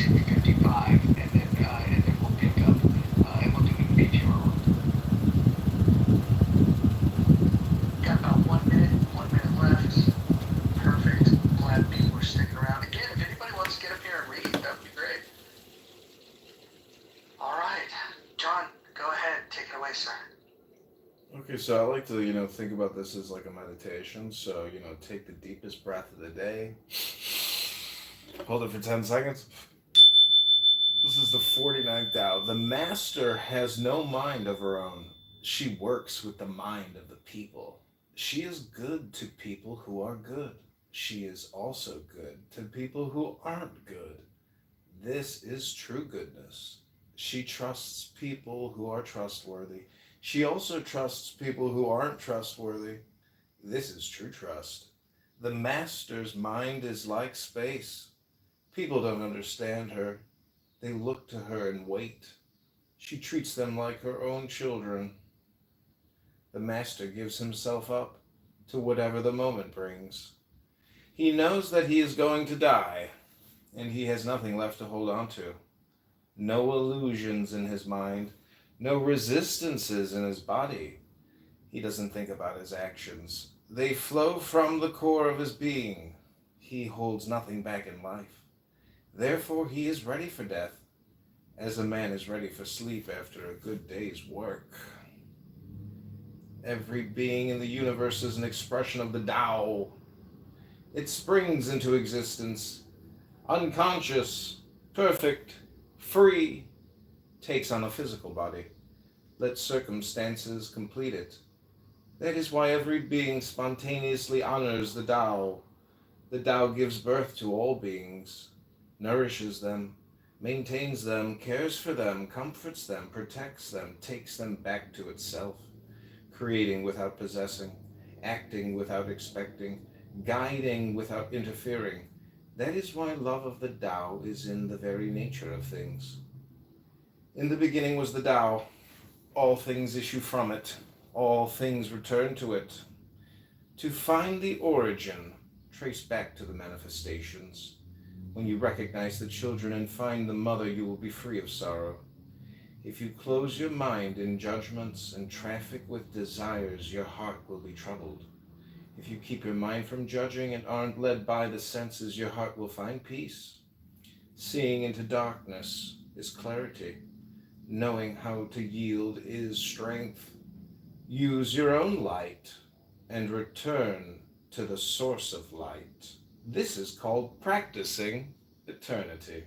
2:55, and then we'll pick up, and we'll do PTR. Got about 1 minute left. Perfect. Glad people are sticking around. Again, if anybody wants to get up here and read, that would be great. All right, John, go ahead. Take it away, sir. Okay, so I like to, think about this as like a meditation. So, take the deepest breath of the day, hold it for 10 seconds. This is the 49th Tao. The master has no mind of her own. She works with the mind of the people. She is good to people who are good. She is also good to people who aren't good. This is true goodness. She trusts people who are trustworthy. She also trusts people who aren't trustworthy. This is true trust. The master's mind is like space. People don't understand her. They look to her and wait. She treats them like her own children. The master gives himself up to whatever the moment brings. He knows that he is going to die, and he has nothing left to hold on to. No illusions in his mind, no resistances in his body. He doesn't think about his actions. They flow from the core of his being. He holds nothing back in life. Therefore, he is ready for death, as a man is ready for sleep after a good day's work. Every being in the universe is an expression of the Tao. It springs into existence, unconscious, perfect, free, takes on a physical body. Let circumstances complete it. That is why every being spontaneously honors the Tao. The Tao gives birth to all beings, nourishes them, maintains them, cares for them, comforts them, protects them, takes them back to itself, creating without possessing, acting without expecting, guiding without interfering. That is why love of the Tao is in the very nature of things. In the beginning was the Tao. All things issue from it. All things return to it. To find the origin, trace back to the manifestations. When you recognize the children and find the mother, you will be free of sorrow. If you close your mind in judgments and traffic with desires, your heart will be troubled. If you keep your mind from judging and aren't led by the senses, your heart will find peace. Seeing into darkness is clarity. Knowing how to yield is strength. Use your own light and return to the source of light. This is called practicing eternity.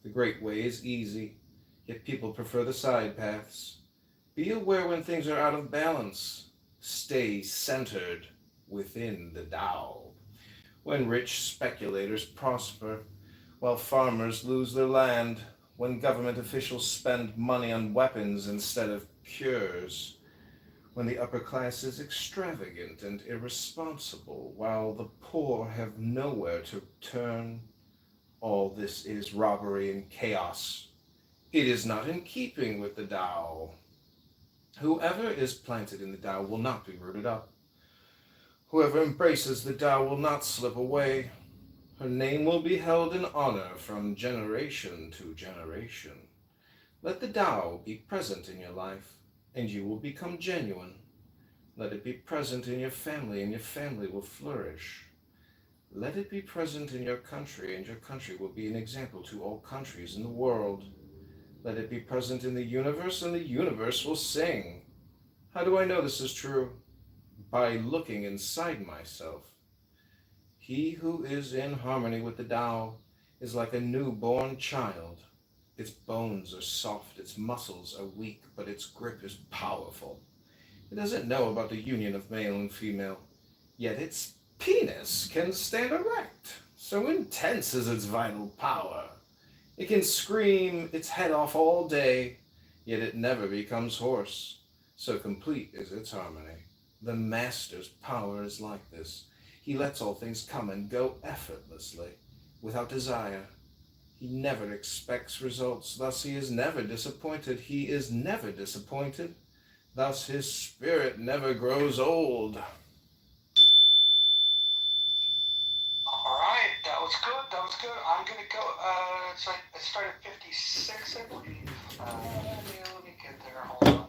The great way is easy, yet people prefer the side paths. Be aware when things are out of balance. Stay centered within the Tao. When rich speculators prosper, while farmers lose their land, when government officials spend money on weapons instead of cures, when the upper class is extravagant and irresponsible, while the poor have nowhere to turn, all this is robbery and chaos. It is not in keeping with the Tao. Whoever is planted in the Tao will not be rooted up. Whoever embraces the Tao will not slip away. Her name will be held in honor from generation to generation. Let the Tao be present in your life, and you will become genuine. Let it be present in your family, and your family will flourish. Let it be present in your country, and your country will be an example to all countries in the world. Let it be present in the universe, and the universe will sing. How do I know this is true? By looking inside myself. He who is in harmony with the Tao is like a newborn child. Its bones are soft, its muscles are weak, but its grip is powerful. It doesn't know about the union of male and female, yet its penis can stand erect. So intense is its vital power. It can scream its head off all day, yet it never becomes hoarse. So complete is its harmony. The master's power is like this. He lets all things come and go effortlessly, without desire. He never expects results, thus he is never disappointed. He is never disappointed, thus his spirit never grows old. All right, that was good. That was good. I'm gonna go. So I started 56, I believe. Let me get there. Hold on.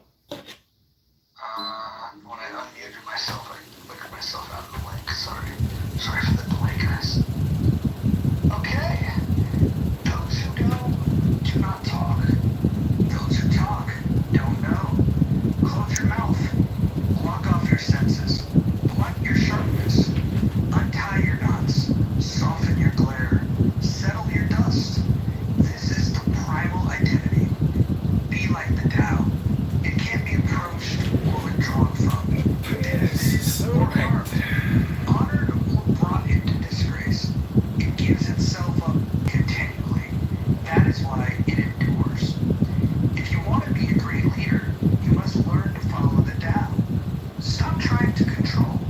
When I unmuted myself, I flickered myself out of the link. Sorry for the delay, guys. Okay. Those who know do not talk. Those who talk don't know. Close your mouth. Block off your senses. Blunt your sharpness. Untie your knots. Soften your glare. Settle your dust. This is the primal identity. Be like the Tao. It can't be approached or withdrawn from. Yes, Or alright. harmed, honored or brought into disgrace. It gives itself up continually. That is why it endures. If you want to be a great leader, you must learn to follow the Tao. Stop trying to control.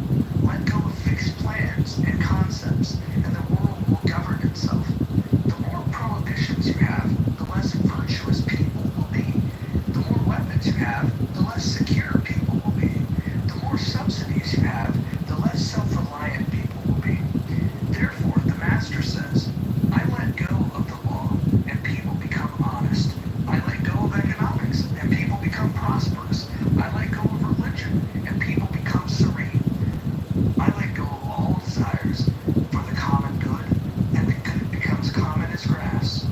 Let go of fixed plans and concepts, and the world will govern itself. The more prohibitions you have, the less virtuous people will be. The more weapons you have, the less secure people will be. The more subsidies you have, the less self-reliant people will be. Therefore, the Master says, I let go of the law, and people become honest. I let go of economics, and people become prosperous. I let go of religion, and people become serene. I let go of all desires for the common good, and the good becomes common as grass.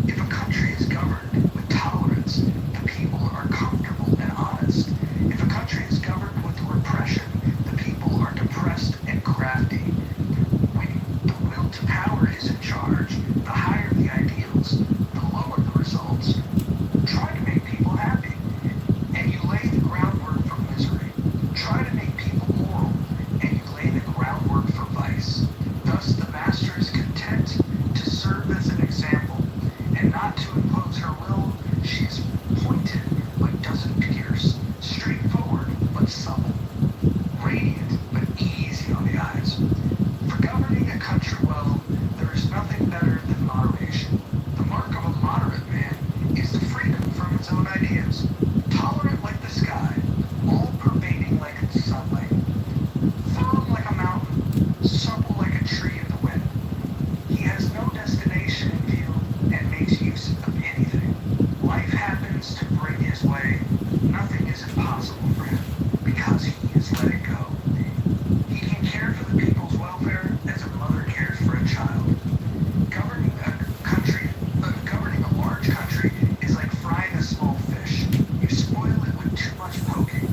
If a country is governed with tolerance, the people are comfortable and honest. If a country is governed with repression, the people are depressed and crafty. When the will to power is in charge, the higher the ideals, the lower the results. Try to make people happy, and you lay the groundwork for misery. Try to make people moral, and you lay the groundwork for vice. Thus the Master is content to serve as an example, and not to impose her will. She is pointed but doesn't pierce, straightforward but supple, radiant but easy on the eyes. For governing a country well, there is nothing better than moderation. The mark of a moderate man is the freedom from his own ideas, tolerant like the sky, all-pervading like the sunlight, firm like a mountain, supple like a tree in the wind. He has no destination in view and makes use of anything. Life happens to bring his way. Nothing is impossible for him because he has let it go. He can care for the people's welfare as a mother cares for a child. Governing a country, governing a large country is like frying a small fish. You spoil it with too much poking.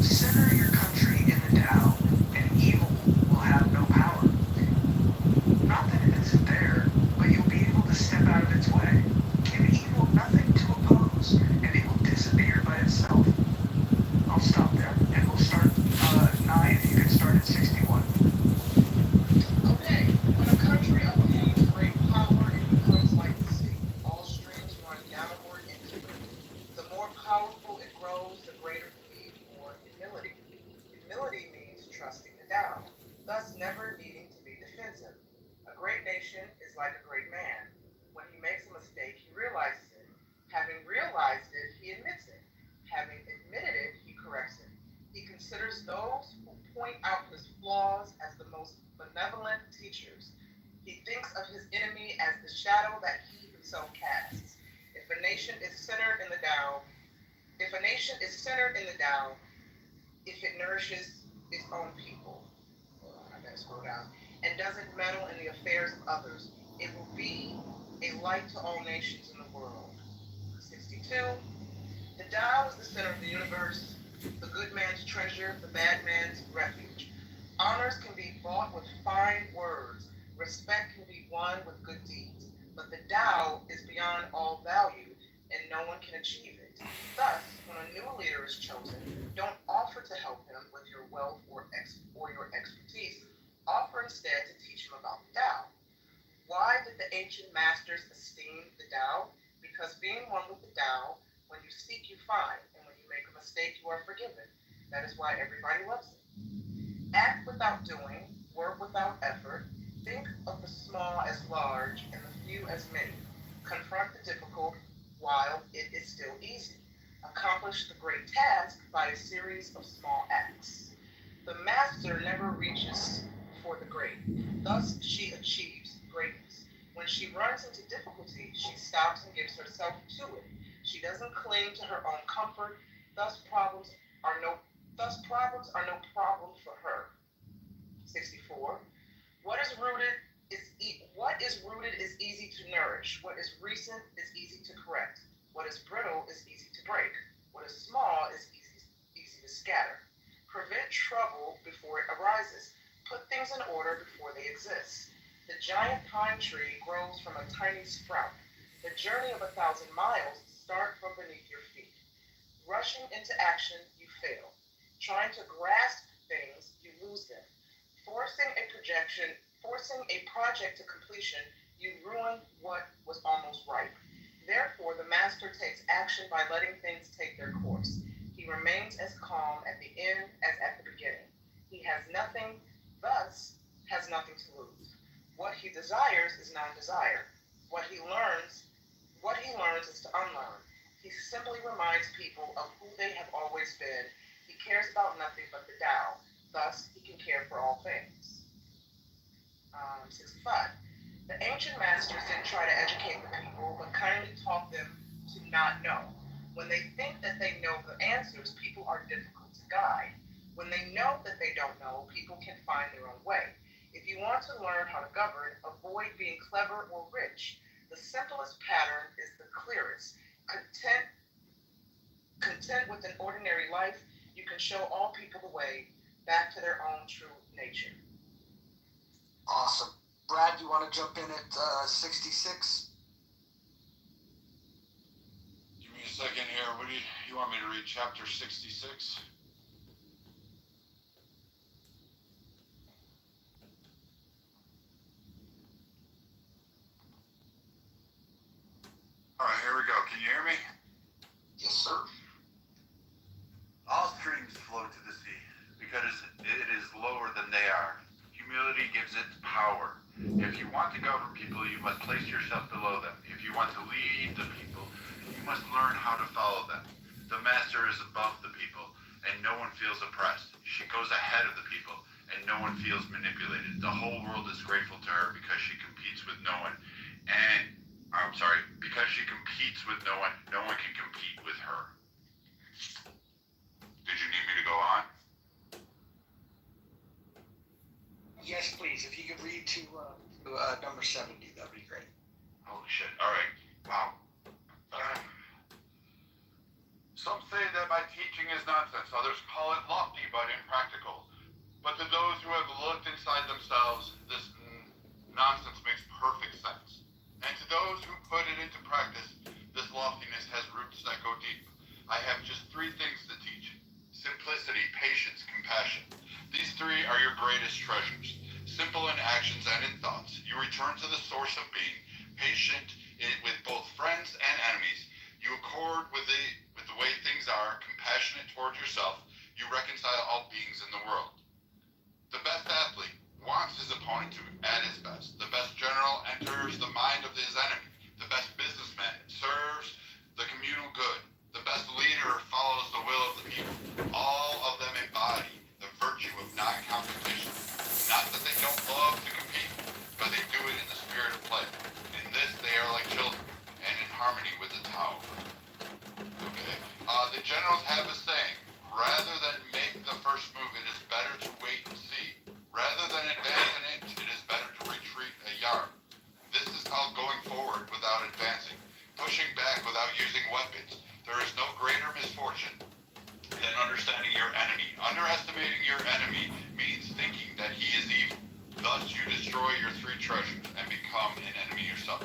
Center your country in the Tao, and evil will have no power. Not that it isn't there, but you'll be able to step out of its way. Give evil nothing to oppose, and it will disappear by itself. I'll stop there, and we'll start 9 if you can start at 61. Okay, when a country obtains great power, it becomes like the sea. All streams run downward into it. The more powerful it grows, the greater the need for humility. Humility means trusting the Tao, thus never needing to be defensive. A great nation is like a great man. When he makes a mistake, he realizes it. Having realized it, he admits it. Having admitted it, he corrects it. He considers those who point out his flaws as the most benevolent teachers. He thinks of his enemy as the shadow that he himself casts. If a nation is centered in the Tao, if a nation is centered in the Tao, if it nourishes its own people, I gotta scroll down, and doesn't meddle in the affairs of others, it will be a light to all nations in the world. 62. The Tao is the center of the universe, the good man's treasure, the bad man's refuge. Honors can be bought with fine words, respect can be won with good deeds, but the Tao is beyond all value, and no one can achieve it. Thus, when a new leader is chosen, don't offer to help him with your wealth or your expertise. Offer instead to teach him about the Tao. Why did the ancient masters esteem the Tao? Because being one with the Tao, when you seek, you find, and when you make a mistake, you are forgiven. That is why everybody loves it. Act without doing, work without effort, think of the small as large and the few as many. Confront the difficult while it is still easy. Accomplish the great task by a series of small acts. The master never reaches for the great, thus she achieves greatness. When she runs into difficulty, she stops and gives herself to it. She doesn't cling to her own comfort. Thus problems are no Thus problems are no problem for her. 64. What is rooted is easy to nourish. What is recent is easy to correct. What is brittle is easy to break. What is small is easy to scatter. Prevent trouble before it arises. Put things in order before they exist. The giant pine tree grows from a tiny sprout. The journey of 1,000 miles starts from beneath your feet. Rushing into action, you fail. Trying to grasp things, you lose them. Forcing a projection, Forcing a project to completion, you ruin what was almost ripe. Therefore, the master takes action by letting things take their course. He remains as calm at the end as at the beginning. He has nothing, thus has nothing to lose. What he desires is non-desire. What he learns, what he learns is to unlearn. He simply reminds people of who they have always been. He cares about nothing but the Tao. Thus, he can care for all things. 65. The ancient masters didn't try to educate the people, but kindly taught them to not know. When they think that they know the answers, people are difficult to guide. When they know that they don't know, people can find their own way. If you want to learn how to govern, avoid being clever or rich. The simplest pattern is the clearest. Content with an ordinary life, you can show all people the way back to their own true nature. Awesome. Brad, you want to jump in at 66? Give me a second here. What do you want me to read? Chapter 66? All right, here we go. Can you hear me? Yes, sir. All streams flow to the sea because it is lower than they are. Humility gives it power. If you want to govern people, you must place yourself below them. If you want to lead the people, you must learn how to follow them. The master is above the people, and no one feels oppressed. She goes ahead of the people, and no one feels manipulated. The whole world is grateful to her because she competes with no one. Because she competes with no one can compete with her. Did you need me to go on? Yes, please. If you could read to number 70, that would be great. Holy shit. All right. Wow. Some say that my teaching is nonsense. Others call it lofty but impractical. But to those who have looked inside themselves, this nonsense makes perfect sense. And to those who put it into practice, this loftiness has roots that go deep. I have just 3 things to teach: simplicity, patience, compassion. These 3 are your greatest treasures. Simple in actions and in thoughts. You return to the source of being, patient with both friends and enemies. You accord with the way things are, compassionate toward yourself. You reconcile all beings in the world. The best athlete wants his opponent to at his best. The best general enters the mind of his enemy. The best businessman serves the communal good. The best leader follows the will of the people. All of them embody the virtue of non-competition. Not that they don't love to compete, but they do it in the spirit of play. In this, they are like children, and in harmony with the Tao. Okay. The generals have a saying: rather than make the first move, it is better to wait and see. Rather than advance an inch, it is better to retreat a yard. This is called going forward without advancing, pushing back without using weapons. There is no greater misfortune than understanding your enemy. Underestimating your enemy means thinking that he is evil. Thus, you destroy your 3 treasures and become an enemy yourself.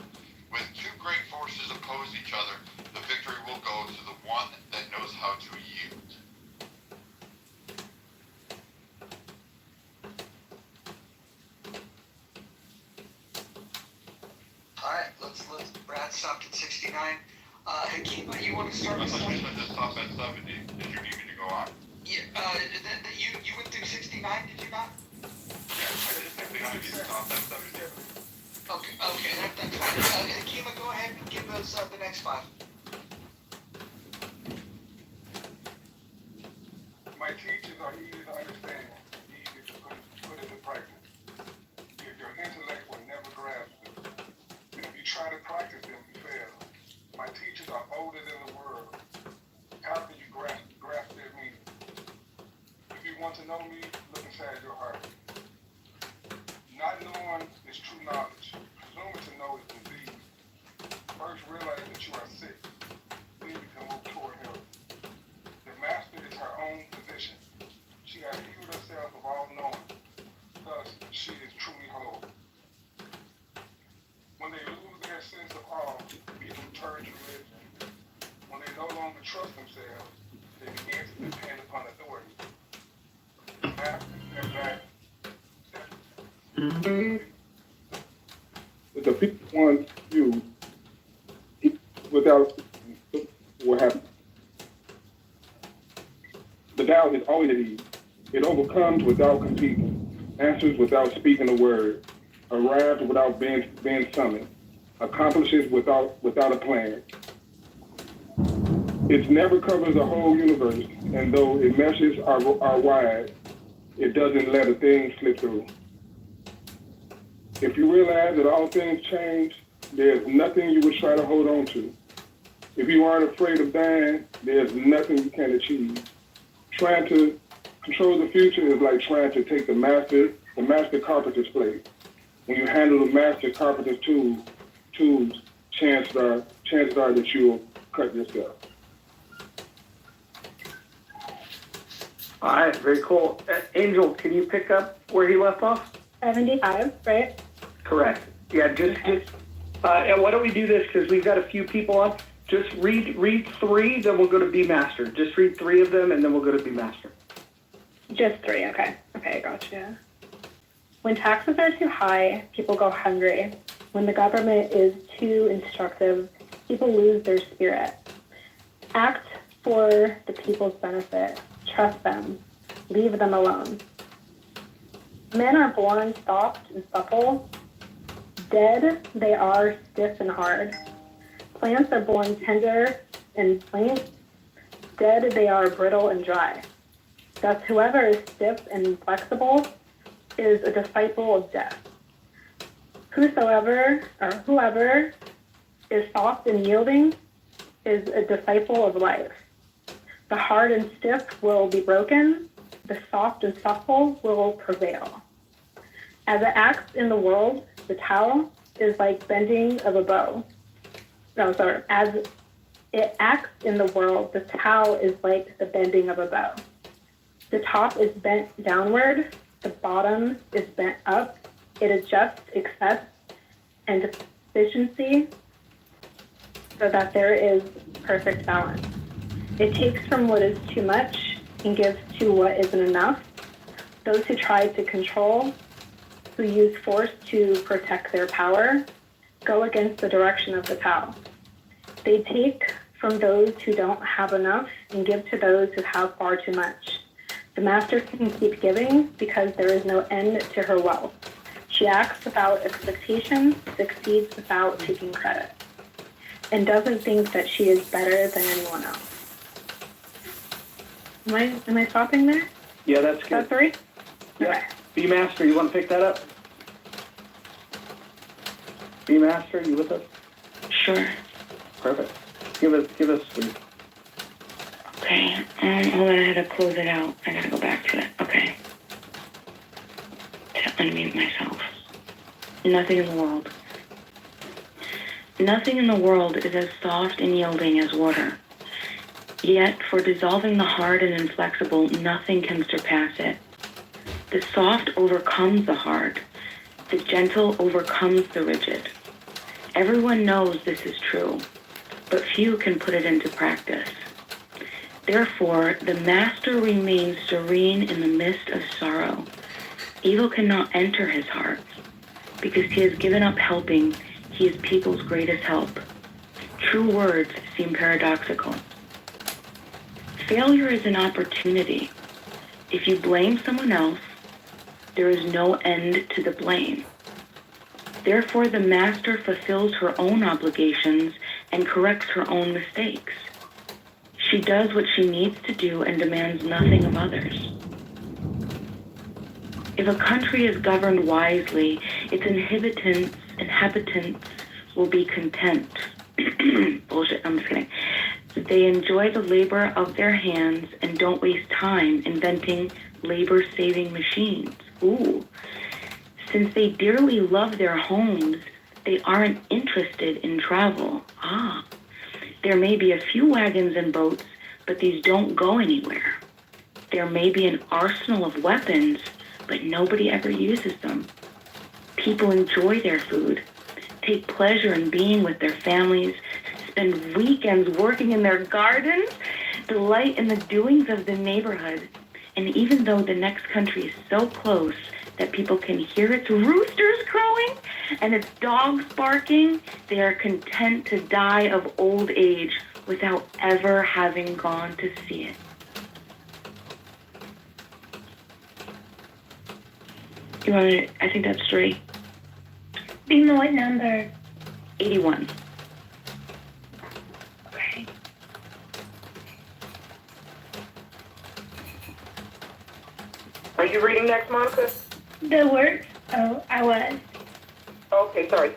When 2 great forces oppose each other, the victory will go to the one that knows how to yield. All right, let's Brad stopped at 69. Hakeem, you want to start I with thought you 70? said to stop at 70. Did you need me to go on? Yeah, you went through 69, did you not? Yeah, I did 69. You stopped at 70. Okay, that's fine. Hakeem, go ahead and give us the next 5. My teachings are easy to understand, easy to put into practice. If your intellect will never grasp them, try to practice them, you fail. My teachers are older than the world. How can you grasp their meaning? If you want to know me, look inside your heart. Not knowing is true knowledge. Presuming to know is disease. First realize that you are sick. Then you can move toward health. The master is her own physician. She has healed herself of all knowing. Thus, she is truly whole. When they lose their sense of awe, people turn to religion. When they no longer trust themselves, they begin to depend upon authority. If the people want you without what happened. The Tao is always at ease. It overcomes without competing, answers without speaking a word, arrives without being summoned, accomplishes without a plan. It never covers the whole universe, and though its meshes are wide, it doesn't let a thing slip through. If you realize that all things change, there's nothing you would try to hold on to. If you aren't afraid of dying, there's nothing you can't achieve. Trying to control the future is like trying to take the master carpenter's place. When you handle the master carpenter's tools, chances are that you'll cut yourself. All right, very cool. Angel, can you pick up where he left off? 75, right? Correct. Yeah, and why don't we do this, because we've got a few people on. Just read 3, then we'll go to B Master. Just read 3 of them, and then we'll go to B Master. Just 3, okay. Okay, gotcha. When taxes are too high, people go hungry. When the government is too instructive, people lose their spirit. Act for the people's benefit. Trust them. Leave them alone. Men are born soft and supple. Dead, they are stiff and hard. Plants are born tender and plain. Dead, they are brittle and dry. Thus, whoever is stiff and inflexible is a disciple of death. Whoever is soft and yielding is a disciple of life. The hard and stiff will be broken. The soft and supple will prevail. As it acts in the world, the Tao is like bending of a bow. As it acts in the world, the Tao is like the bending of a bow. The top is bent downward, the bottom is bent up. It adjusts excess and deficiency so that there is perfect balance. It takes from what is too much and gives to what isn't enough. Those who try to control, who use force to protect their power, go against the direction of the Tao. They take from those who don't have enough and give to those who have far too much. The master can keep giving because there is no end to her wealth. She acts without expectation, succeeds without taking credit, and doesn't think that she is better than anyone else. Am I stopping there? Yeah, that's good. Is that 3? Yeah. Okay. B Master, you want to pick that up? B Master, you with us? Sure. Perfect. Give us 3. Okay. Hold on, I had to close it out. I gotta go back to it. Okay. To unmute myself. Nothing in the world. Nothing in the world is as soft and yielding as water. Yet, for dissolving the hard and inflexible, nothing can surpass it. The soft overcomes the hard. The gentle overcomes the rigid. Everyone knows this is true, but few can put it into practice. Therefore, the master remains serene in the midst of sorrow. Evil cannot enter his heart, because he has given up helping. He is people's greatest help. True words seem paradoxical. Failure is an opportunity. If you blame someone else, there is no end to the blame. Therefore, the master fulfills her own obligations and corrects her own mistakes. She does what she needs to do and demands nothing of others. If a country is governed wisely, its inhabitants will be content. Bullshit, I'm just kidding. They enjoy the labor of their hands and don't waste time inventing labor-saving machines. Ooh. Since they dearly love their homes, they aren't interested in travel. Ah. There may be a few wagons and boats, but these don't go anywhere. There may be an arsenal of weapons, but nobody ever uses them. People enjoy their food, take pleasure in being with their families, spend weekends working in their gardens, delight in the doings of the neighborhood. And even though the next country is so close that people can hear its roosters crowing and its dogs barking, they are content to die of old age without ever having gone to see it. You want to, I think that's 3. Be what number? 81. Okay. Are you reading next, Monica? The words, oh, I was. Okay, sorry.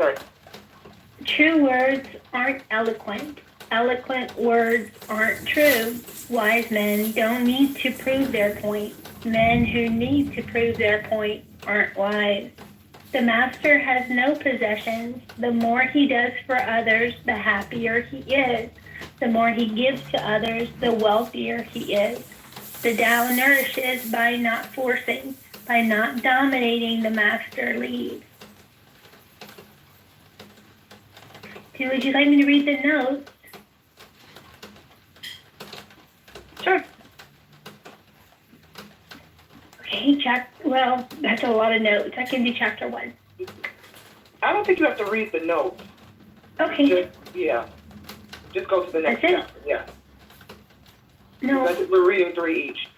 True words aren't eloquent. Eloquent words aren't true. Wise men don't need to prove their point. Men who need to prove their point aren't wise. The master has no possessions. The more he does for others, the happier he is. The more he gives to others, the wealthier he is. The Tao nourishes by not forcing, by not dominating, the master leads. Would you like me to read the notes? Sure. Okay, well, that's a lot of notes. I can do chapter 1. I don't think you have to read the notes. Okay. Just go to the next That's it? chapter. Yeah. No, We're reading 3 each.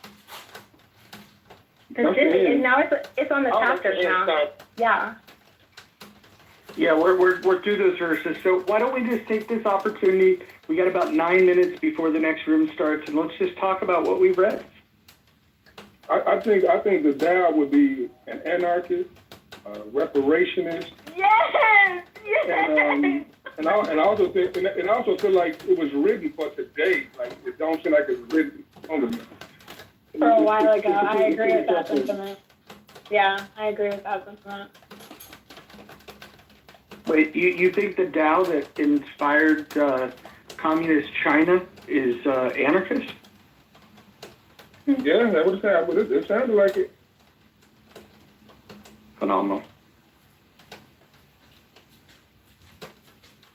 that's it. And now it's on the chapters now. Sorry. Yeah. Yeah, we're through those verses. So why don't we just take this opportunity? We got about 9 minutes before the next room starts, and let's just talk about what we read. I think the Tao would be an anarchist, reparationist, Yes! and I also think, and I also feel like it was written for today. Like it don't seem like it was written For a while ago. I agree with that sentiment. Yeah, I agree with that sentiment. Wait, you think the Tao that inspired communist China is anarchist? Yeah, that would sound. But it sounded like it. Phenomenal.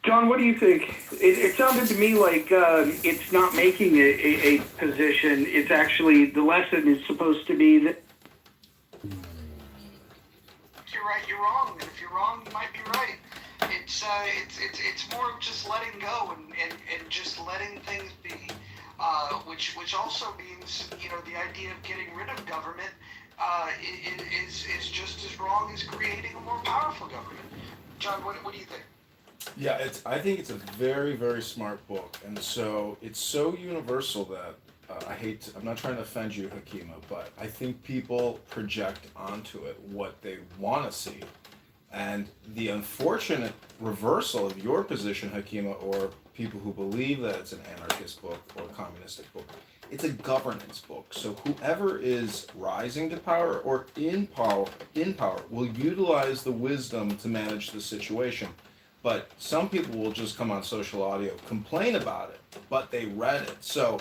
John, what do you think? It sounded to me like it's not making a position. It's actually, the lesson is supposed to be that. If you're right, you're wrong, and if you're wrong, you might be right. It's more of just letting go and just letting things be, which also means, the idea of getting rid of government is just as wrong as creating a more powerful government. John, what do you think? Yeah, I think it's a very, very smart book, and so it's so universal that I'm not trying to offend you, Hakima, but I think people project onto it what they want to see. And the unfortunate reversal of your position, Hakima, or people who believe that it's an anarchist book or a communistic book, it's a governance book. So whoever is rising to power or in power will utilize the wisdom to manage the situation. But some people will just come on social audio, complain about it, but they read it. So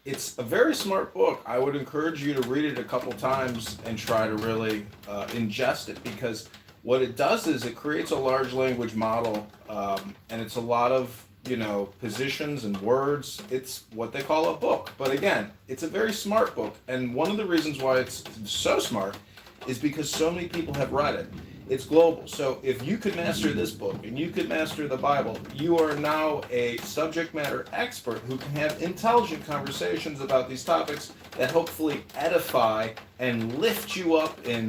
it's a very smart book. I would encourage you to read it a couple times and try to really ingest it, because what it does is it creates a large language model, and it's a lot of, positions and words. It's what they call a book. But again, it's a very smart book. And one of the reasons why it's so smart is because so many people have read it. It's global. So if you could master this book and you could master the Bible, you are now a subject matter expert who can have intelligent conversations about these topics that hopefully edify and lift you up in,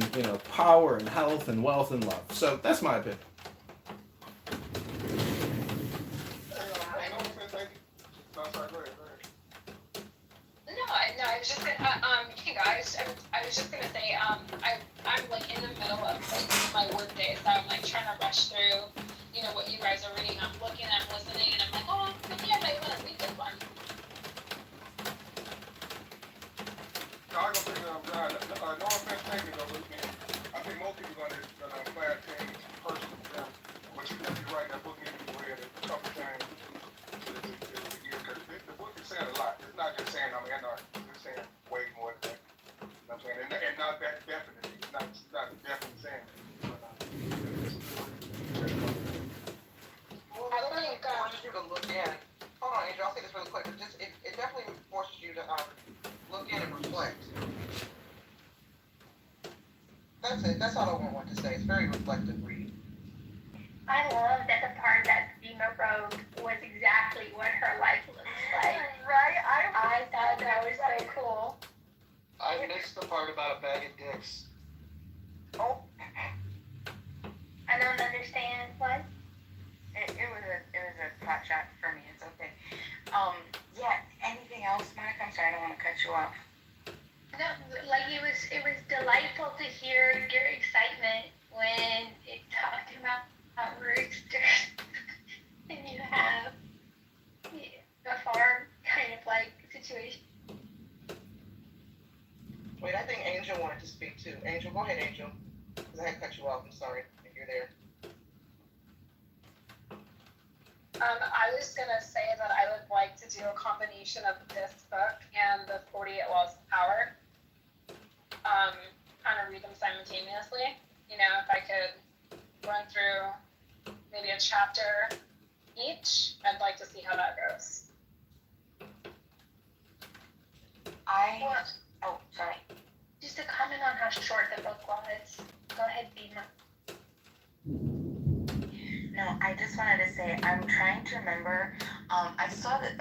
power and health and wealth and love. So that's my opinion. No, I was just gonna, I was just gonna say, I'm like in the middle of like my work day, so I'm like trying to rush through, what you guys are reading. I'm looking, I'm listening, and I'm like, oh, maybe I might want to read this one. No, I don't think no offense taken though, but I think most people gonna flag things personal. But you're right, that book needs to be read a couple times to year because the book is saying a lot. It's not just saying I'm anarchist. It's saying way more than that. You know what I'm saying? And not that definitely. It's not definitely saying it. Well, I think it forces you to look in. Hold on, Angel, I'll say this really quick. It definitely forces you to look in and reflect. That's it. That's all I want to say. It's very reflective read. I love that the part that Zima wrote was exactly what her life looks like. Right? I thought that was so cool. I missed the part about a bag of dicks. Oh, I don't understand what. It was a pot shot for me. It's okay. Yeah. Anything else, Monica? I'm sorry, I don't want to cut you off. No, like it was delightful to hear your excitement when it talked about roosters and you have a farm kind of like situation. wait, I think Angel wanted to speak too. Angel, go ahead, Angel. Because I had cut you off. I'm sorry if you're there. I was gonna say that I would like to do a combination of this book and the 48 Laws of Power. Kind of read them simultaneously. If I could run through maybe a chapter each, I'd like to see how that goes. Oh, sorry. Just a comment on how short the book was. Go ahead, Bima. No, I just wanted to say I'm trying to remember. I saw this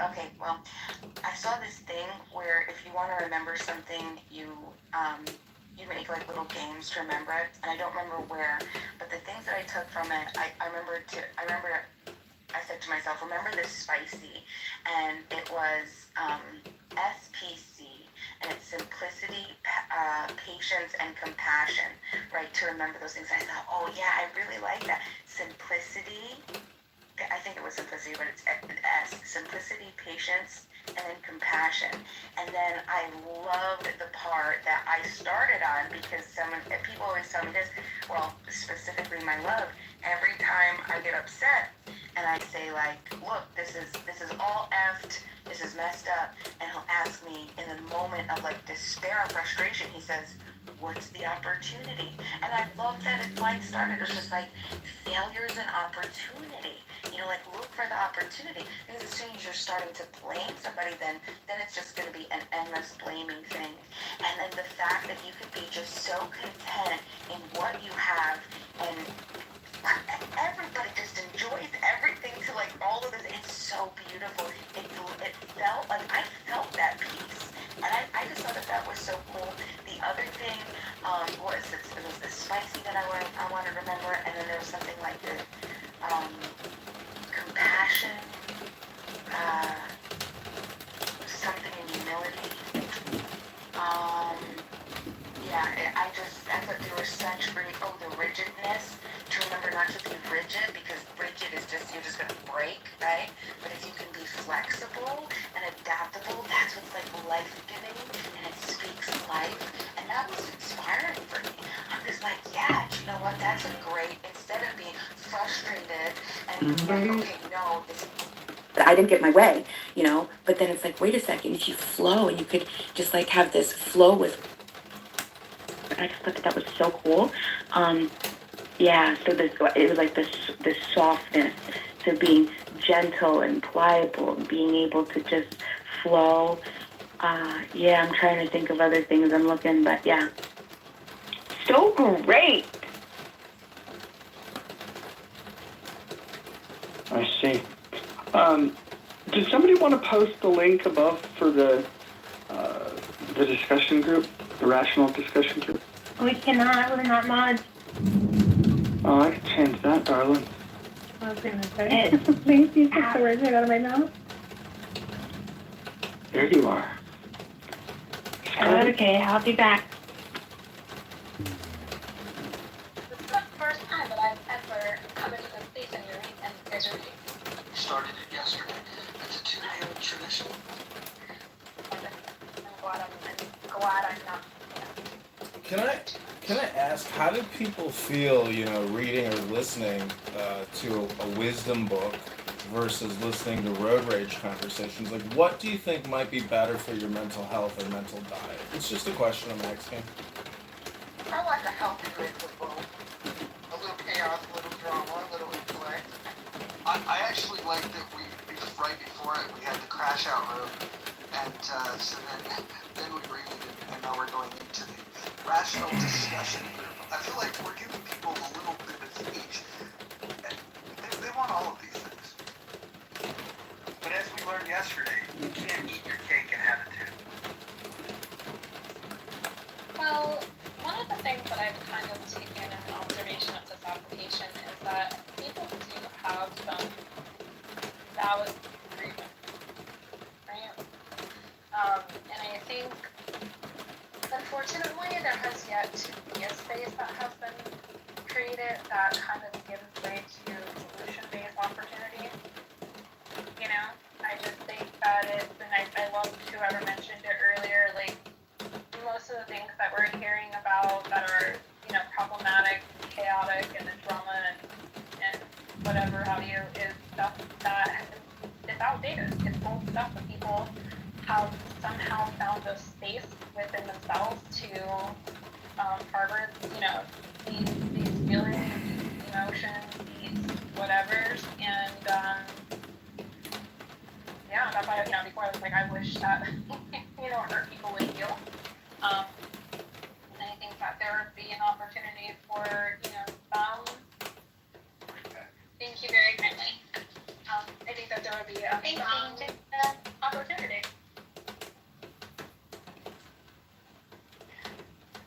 thing where if you want to remember something, you make like little games to remember it, and I don't remember where. But the things that I took from it, I remember. I said to myself, remember this spicy, and it was SPC, and it's simplicity, patience, and compassion. Right, to remember those things. I thought, oh yeah, I really like that. Simplicity, I think it was simplicity, but it's S. Simplicity, patience, and then compassion. And then I loved the part that I started on because people always tell me this, well, specifically my love, every time I get upset and I say like, look, this is all effed, this is messed up, and he'll ask me in the moment of like despair and frustration, he says, what's the opportunity? And I love that it like started. It's just like failure's an opportunity. Like look for the opportunity. Because as soon as you're starting to blame somebody, then it's just going to be an endless blaming thing. And then the fact that you could be just so content in what you have, and everybody just enjoys everything to like all of this. It's so beautiful. It felt like I felt that peace. And I just thought that was so cool. The other thing was the spicy that I want to remember, and then there was something like the compassion, something in humility. I thought they were such great. Oh, the rigidness. To remember not to be rigid, because rigid is you're just gonna break, right? But if you can be flexible and adaptable, that's what's like life-giving, and it speaks life, and that was inspiring for me. I'm just like, yeah, you know what? That's a great. Instead of being frustrated and like, okay, no, I didn't get my way, But then it's like, wait a second, if you flow, and you could just like have this flow with. I just thought that was so cool. So it was like this softness, so being gentle and pliable, and being able to just flow. I'm trying to think of other things I'm looking, but yeah. So great. I see. Did somebody want to post the link above for the discussion group, the rational discussion group? We cannot. We're not mods. Oh, I can change that, darling. I was gonna say. Please, you took the words right out of my mouth. There you are. Okay, I'll be back. This is the first time that I've ever come into the space and you're reading guys are reading? We started it yesterday. It's a 2-day tradition. I'm glad I'm not. Can I ask, how did people feel, reading or listening to a wisdom book versus listening to road rage conversations? Like, what do you think might be better for your mental health or mental diet? It's just a question I'm asking. I like a healthy mix of both. A little chaos, a little drama, a little intellect. I actually liked that right before it, we had the crash out road. And so then we read it, and now we're going into the rational discussion group. I feel like we're giving people a little bit of each. And they want all of these things. But as we learned yesterday, you can't eat your cake and have it too. Well, one of the things that I've kind of taken an observation of this application is that people do have some valid grievance, right? And I think, unfortunately, there has yet to be a space that has been created that kind of gives way to solution-based opportunity. I just think that it's, and I loved whoever mentioned it earlier, like, most of the things that we're hearing about that are, problematic, chaotic, and the drama and whatever have you is stuff that is outdated. It's old stuff that people have somehow found a space within themselves to harbor, these feelings, these emotions, these whatevers, and that's why, before I was like, I wish that, hurt people would heal. And I think that there would be an opportunity for, thank you very kindly. I think that there would be an opportunity.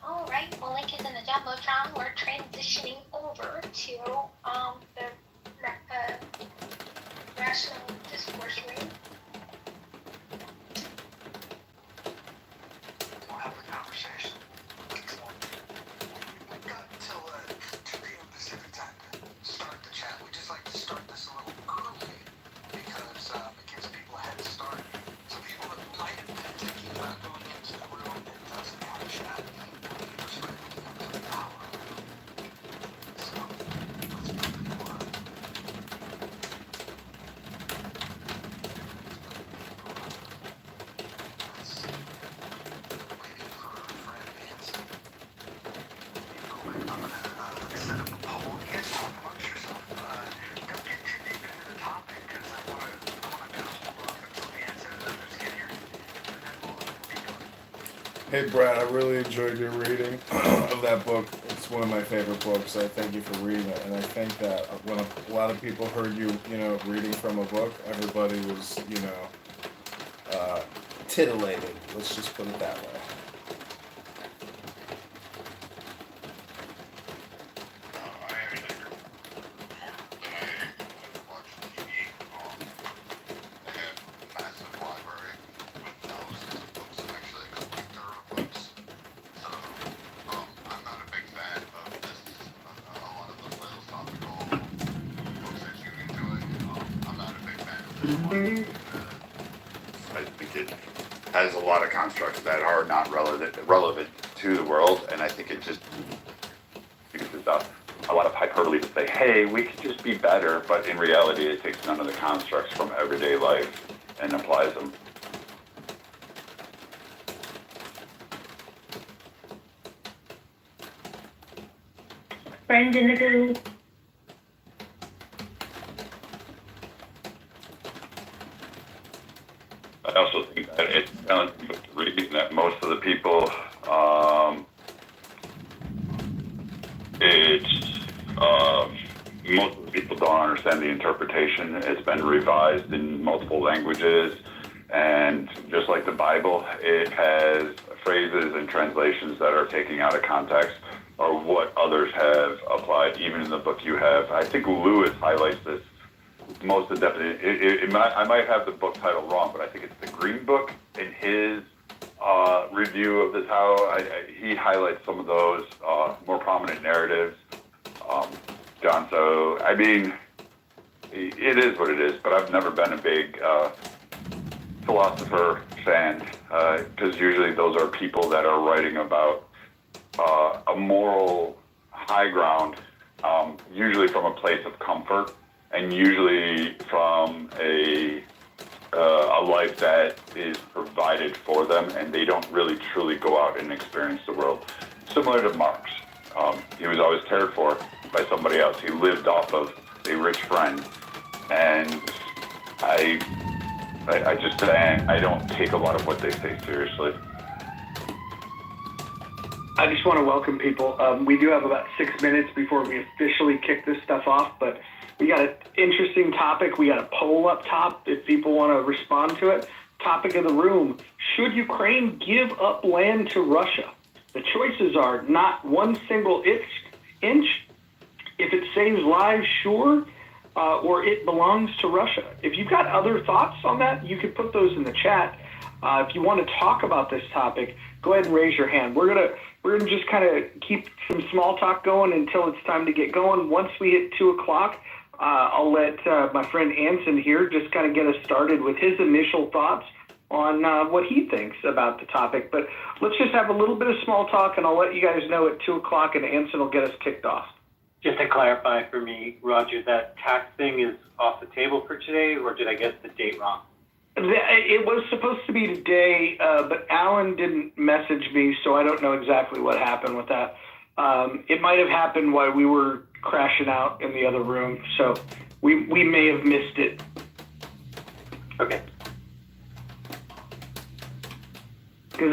All right, well, link is in the Jumbotron. We're transitioning over to the rational discourse room. We'll have the conversation. We've got until 2 p.m. Pacific time to start the chat. We just like to start this a little early because it gives people a head start. So people that might have been thinking about going into the room and doesn't have a chat, we can just ready to come to the power. So let's put people up. Waiting for our friend Nancy. I'm gonna set up a poll. You guys talk amongst yourself. Don't get too deep into the topic because I wanna kind of hold off until the answer and others get here, and then we'll be going. Hey Brad, I really enjoyed your reading of that book. It's one of my favorite books. I thank you for reading it, and I think that when a lot of people heard you, reading from a book, everybody was, titillated. Let's just put it that way. I actually agree. When I watch TV, they have a massive library with thousands of books, actually a collector of books. So, I'm not a big fan of this, a lot of the philosophical books that you enjoy. I'm not a big fan of this one. I think it has a lot of constructs that are not relevant to the world, and I think it just uses a lot of hyperbole to say, hey, we could just be better, but in reality it takes none of the constructs from everyday life and applies them. Friend in the group. I also think that it's challenging to read that most of the people, most of the people don't understand the interpretation. It's been revised in multiple languages, and just like the Bible, it has phrases and translations that are taken out of context or what others have applied, even in the book you have. I think Lewis highlights this most of the definition. I might have the book title wrong, but I think it's the Green Book. In his review of this, he highlights some of those more prominent narratives. John, so I mean, it is what it is. But I've never been a big philosopher fan, because usually those are people that are writing about a moral high ground, usually from a place of comfort, and usually from a life that is provided for them, and they don't really truly go out and experience the world. Similar to Marx, he was always cared for by somebody else. He lived off of a rich friend, and I don't take a lot of what they say seriously. I just want to welcome people. We do have about 6 minutes before we officially kick this stuff off, but we got an interesting topic. We got a poll up top if people want to respond to it. Topic of the room: should Ukraine give up land to Russia? The choices are not one single inch, if it saves lives, sure, or it belongs to Russia. If you've got other thoughts on that, you could put those in the chat. If you want to talk about this topic, go ahead and raise your hand. We're gonna just kind of keep some small talk going until it's time to get going. Once we hit 2:00, I'll let my friend Anson here just kind of get us started with his initial thoughts on what he thinks about the topic. But let's just have a little bit of small talk, and I'll let you guys know at 2:00, and Anson will get us kicked off. Just to clarify for me, Roger, that tax thing is off the table for today, or did I get the date wrong? It was supposed to be today, but Alan didn't message me, so I don't know exactly what happened with that. It might have happened while we were crashing out in the other room, so we may have missed it. Okay. Because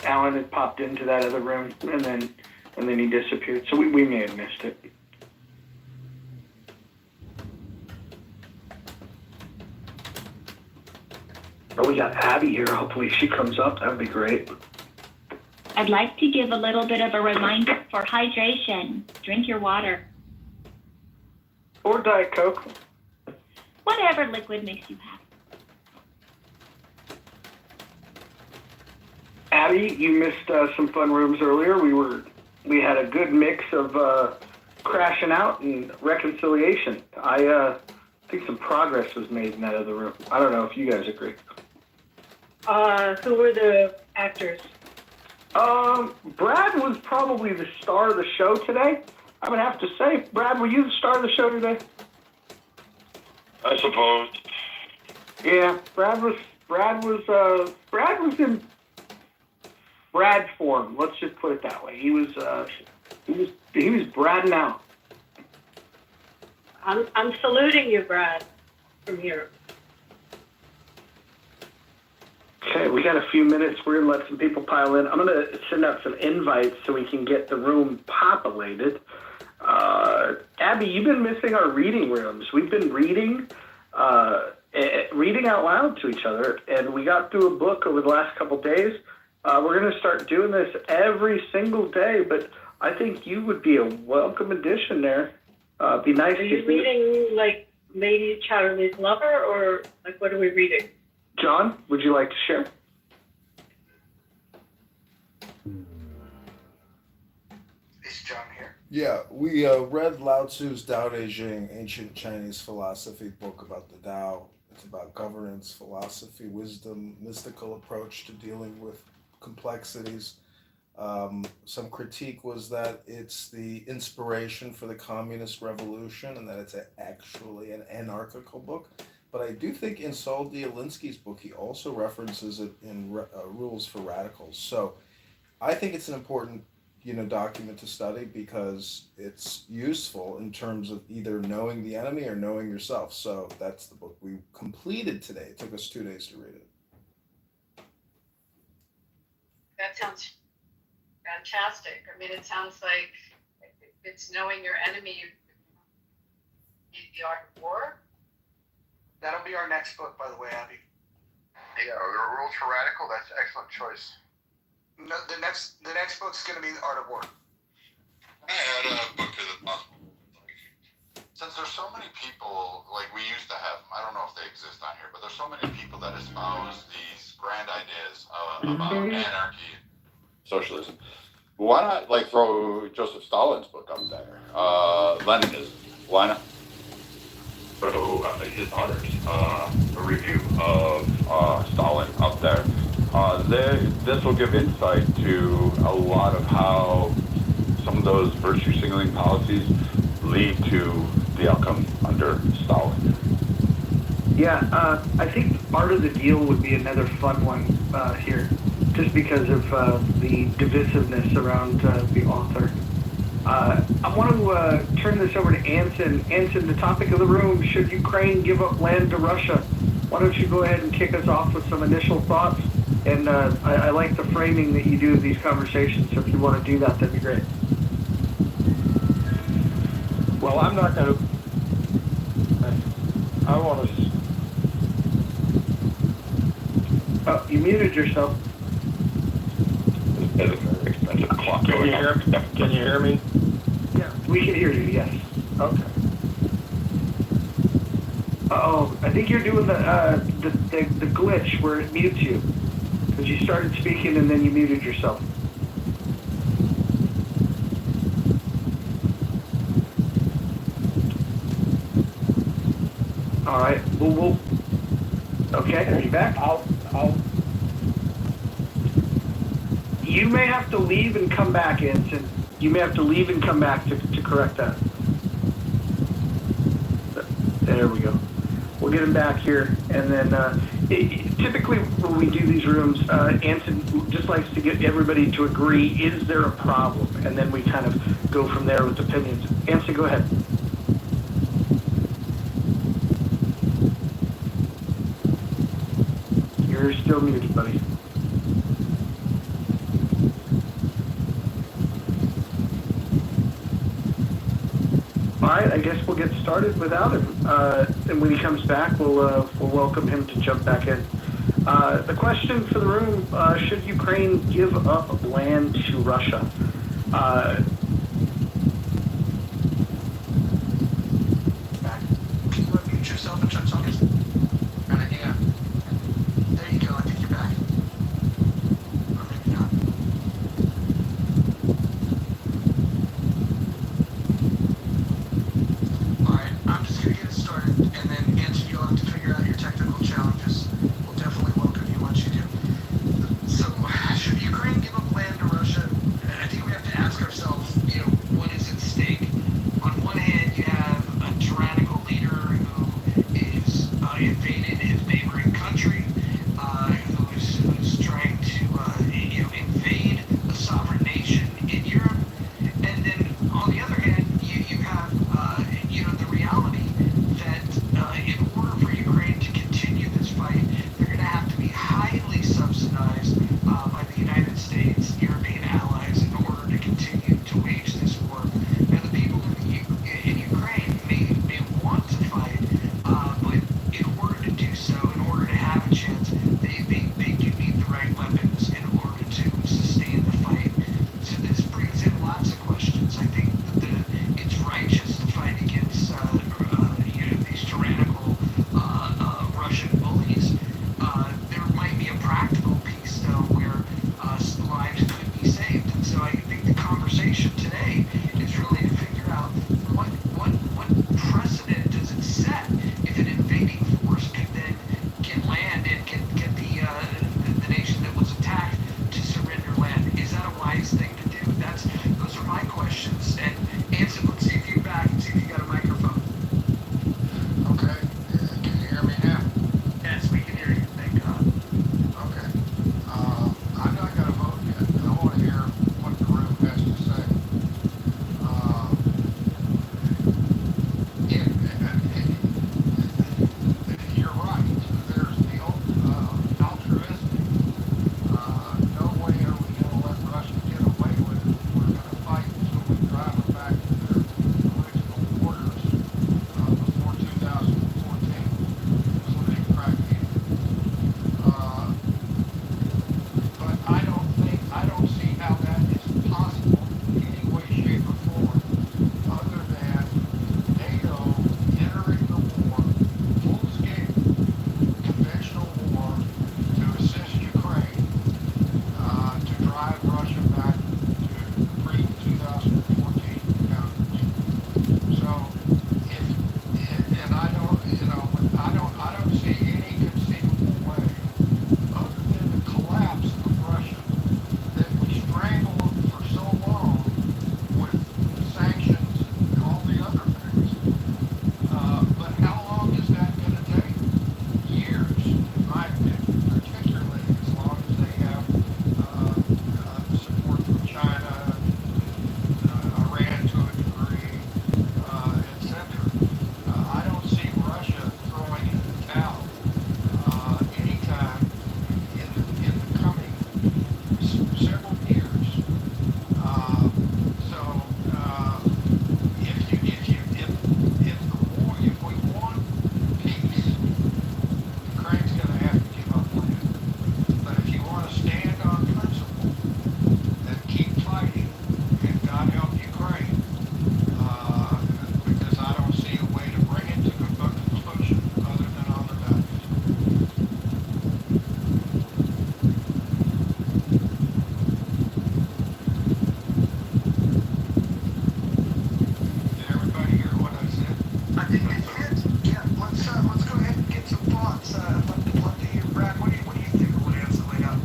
Alan had popped into that other room, and then he disappeared, so we may have missed it. Oh, we got Abby here. Hopefully she comes up. That would be great. I'd like to give a little bit of a reminder for hydration. Drink your water. Or Diet Coke. Whatever liquid makes you happy. Abby, you missed some fun rooms earlier. We had a good mix of crashing out and reconciliation. I think some progress was made in that other room. I don't know if you guys agree. Who were the actors? Brad was probably the star of the show today. I would have to say, Brad, were you the star of the show today? I suppose. Yeah, Brad was in Brad form. Let's just put it that way. He was Brading out. I'm saluting you, Brad, from here. Okay, we got a few minutes. We're going to let some people pile in. I'm going to send out some invites so we can get the room populated. Abby, you've been missing our reading rooms. We've been reading out loud to each other, and we got through a book over the last couple days. We're going to start doing this every single day, but I think you would be a welcome addition there. Be nice. Are you reading like Lady Chatterley's Lover, or like what are we reading? John, would you like to share? Is John here? Yeah, we read Lao Tzu's Tao Te Ching, ancient Chinese philosophy book about the Tao. It's about governance, philosophy, wisdom, mystical approach to dealing with complexities. Some critique was that it's the inspiration for the communist revolution and that it's actually an anarchical book. But I do think in Saul Dialinsky's book, he also references it in Rules for Radicals. So I think it's an important, document to study because it's useful in terms of either knowing the enemy or knowing yourself. So that's the book we completed today. It took us 2 days to read it. That sounds fantastic. I mean, it sounds like it's knowing your enemy, the art of war. That'll be our next book, by the way, Abby. Yeah, the Rules for Radical, that's an excellent choice. No, the next book's going to be The Art of War. I add a book to the possible. Since there's so many people, like we used to have, I don't know if they exist on here, but there's so many people that espouse these grand ideas about anarchy, Socialism. Why not throw Joseph Stalin's book up there? Leninism. Why not? So his honors, a review of Stalin up there. This will give insight to a lot of how some of those virtue signaling policies lead to the outcome under Stalin. Yeah, I think Art of the Deal would be another fun one here, just because of the divisiveness around the author. I want to turn this over to Anson. Anson, the topic of the room, should Ukraine give up land to Russia? Why don't you go ahead and kick us off with some initial thoughts? And I like the framing that you do of these conversations, so if you want to do that, that'd be great. Well, I'm not going to... I want to... Oh, you muted yourself. There's a very expensive clock going on. Can you hear me? Yeah, we can hear you, yes. Okay. Uh-oh, I think you're doing the glitch where it mutes you. Because you started speaking and then you muted yourself. All right, we'll okay, are you back? You may have to leave and come back, Anson. You may have to leave and come back to correct that. There we go. We'll get him back here, and then typically when we do these rooms, Anson just likes to get everybody to agree, is there a problem? And then we kind of go from there with opinions. Anson, go ahead. You're still muted, buddy. All right, I guess we'll get started without him. And when he comes back, we'll welcome him to jump back in. The question for the room, should Ukraine give up land to Russia? Can you unmute yourself and try to talk? Yeah. There you go. I think you're back. Or maybe not. Alright, I'm just going to get it started, and then Anson, you'll have to figure out your technical challenges. We'll definitely welcome you once you do. So, should Ukraine give up land to Russia? I think we have to ask ourselves, what is at stake? On one hand, you have a tyrannical leader who is invaded his neighboring country, who's trying to, invade a sovereign nation in Europe. And then, on the other hand, you have, the reality that in order for Ukraine to continue this fight, they're going to have to be highly subsidized by the United States, European allies, in order to continue to wage this war. Now, the people in Ukraine may want to fight, but in order to do see any conceivable way, other than the collapse of Russia, that we strangled for so long with sanctions and all the other things. But how long is that going to take? Years, in my opinion, particularly as long as they have support from China, Iran to a degree, etc. I don't see Russia throwing in the towel anytime in the coming several years. So if the war, if we want peace, Ukraine's going to have to give up land. But if you want to stand on principle, then keep fighting, and God help Ukraine, because I don't see a way to bring it to a conclusion other than on the values. Did everybody hear what I said? I think they did. Yeah, let's go ahead and get some thoughts. I'd love to hear, Brad. What do you think of what Anson laid out?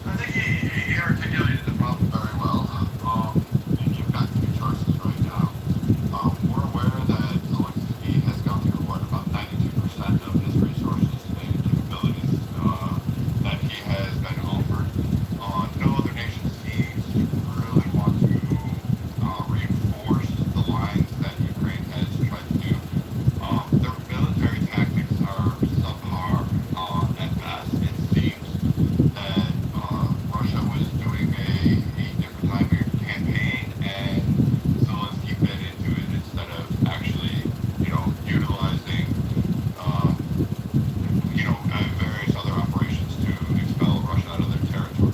I think he articulated the problem very well. And you've got two choices right now. We're aware that Zelensky has gone through about 92% of his resources and capabilities that he has been offered. No other nation seems to really want to reinforce the lines that Ukraine has tried to do. Their military tactics are subpar at best. It seems that Russia was doing a different type of campaign, and Zelensky fed into it instead of actually, utilizing, various other operations to expel Russia out of their territory.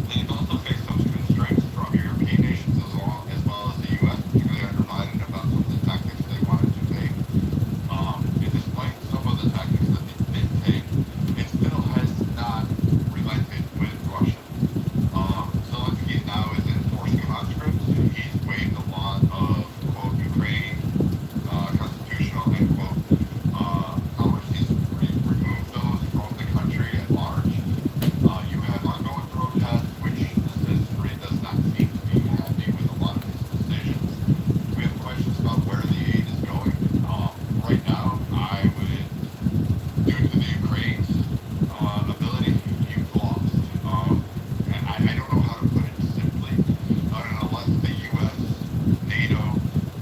They've also faced some constraints from European nations as well as the U.S., particularly under Biden, about some of the tactics they wanted to take. And despite some of the tactics that they did take, it still has not relented with Russia. Zelensky now is in forced conscript. He's waived a lot of, quote, Ukraine constitutional, end quote, powers. He's removed those from the country at large. You have ongoing protests, which the citizenry does not seem to be happy with a lot of his decisions. We have questions about where the aid is going. Right now, I would, due to the Ukraine's ability, you've lost. And I don't know how to put it simply, unless the U.S., NATO,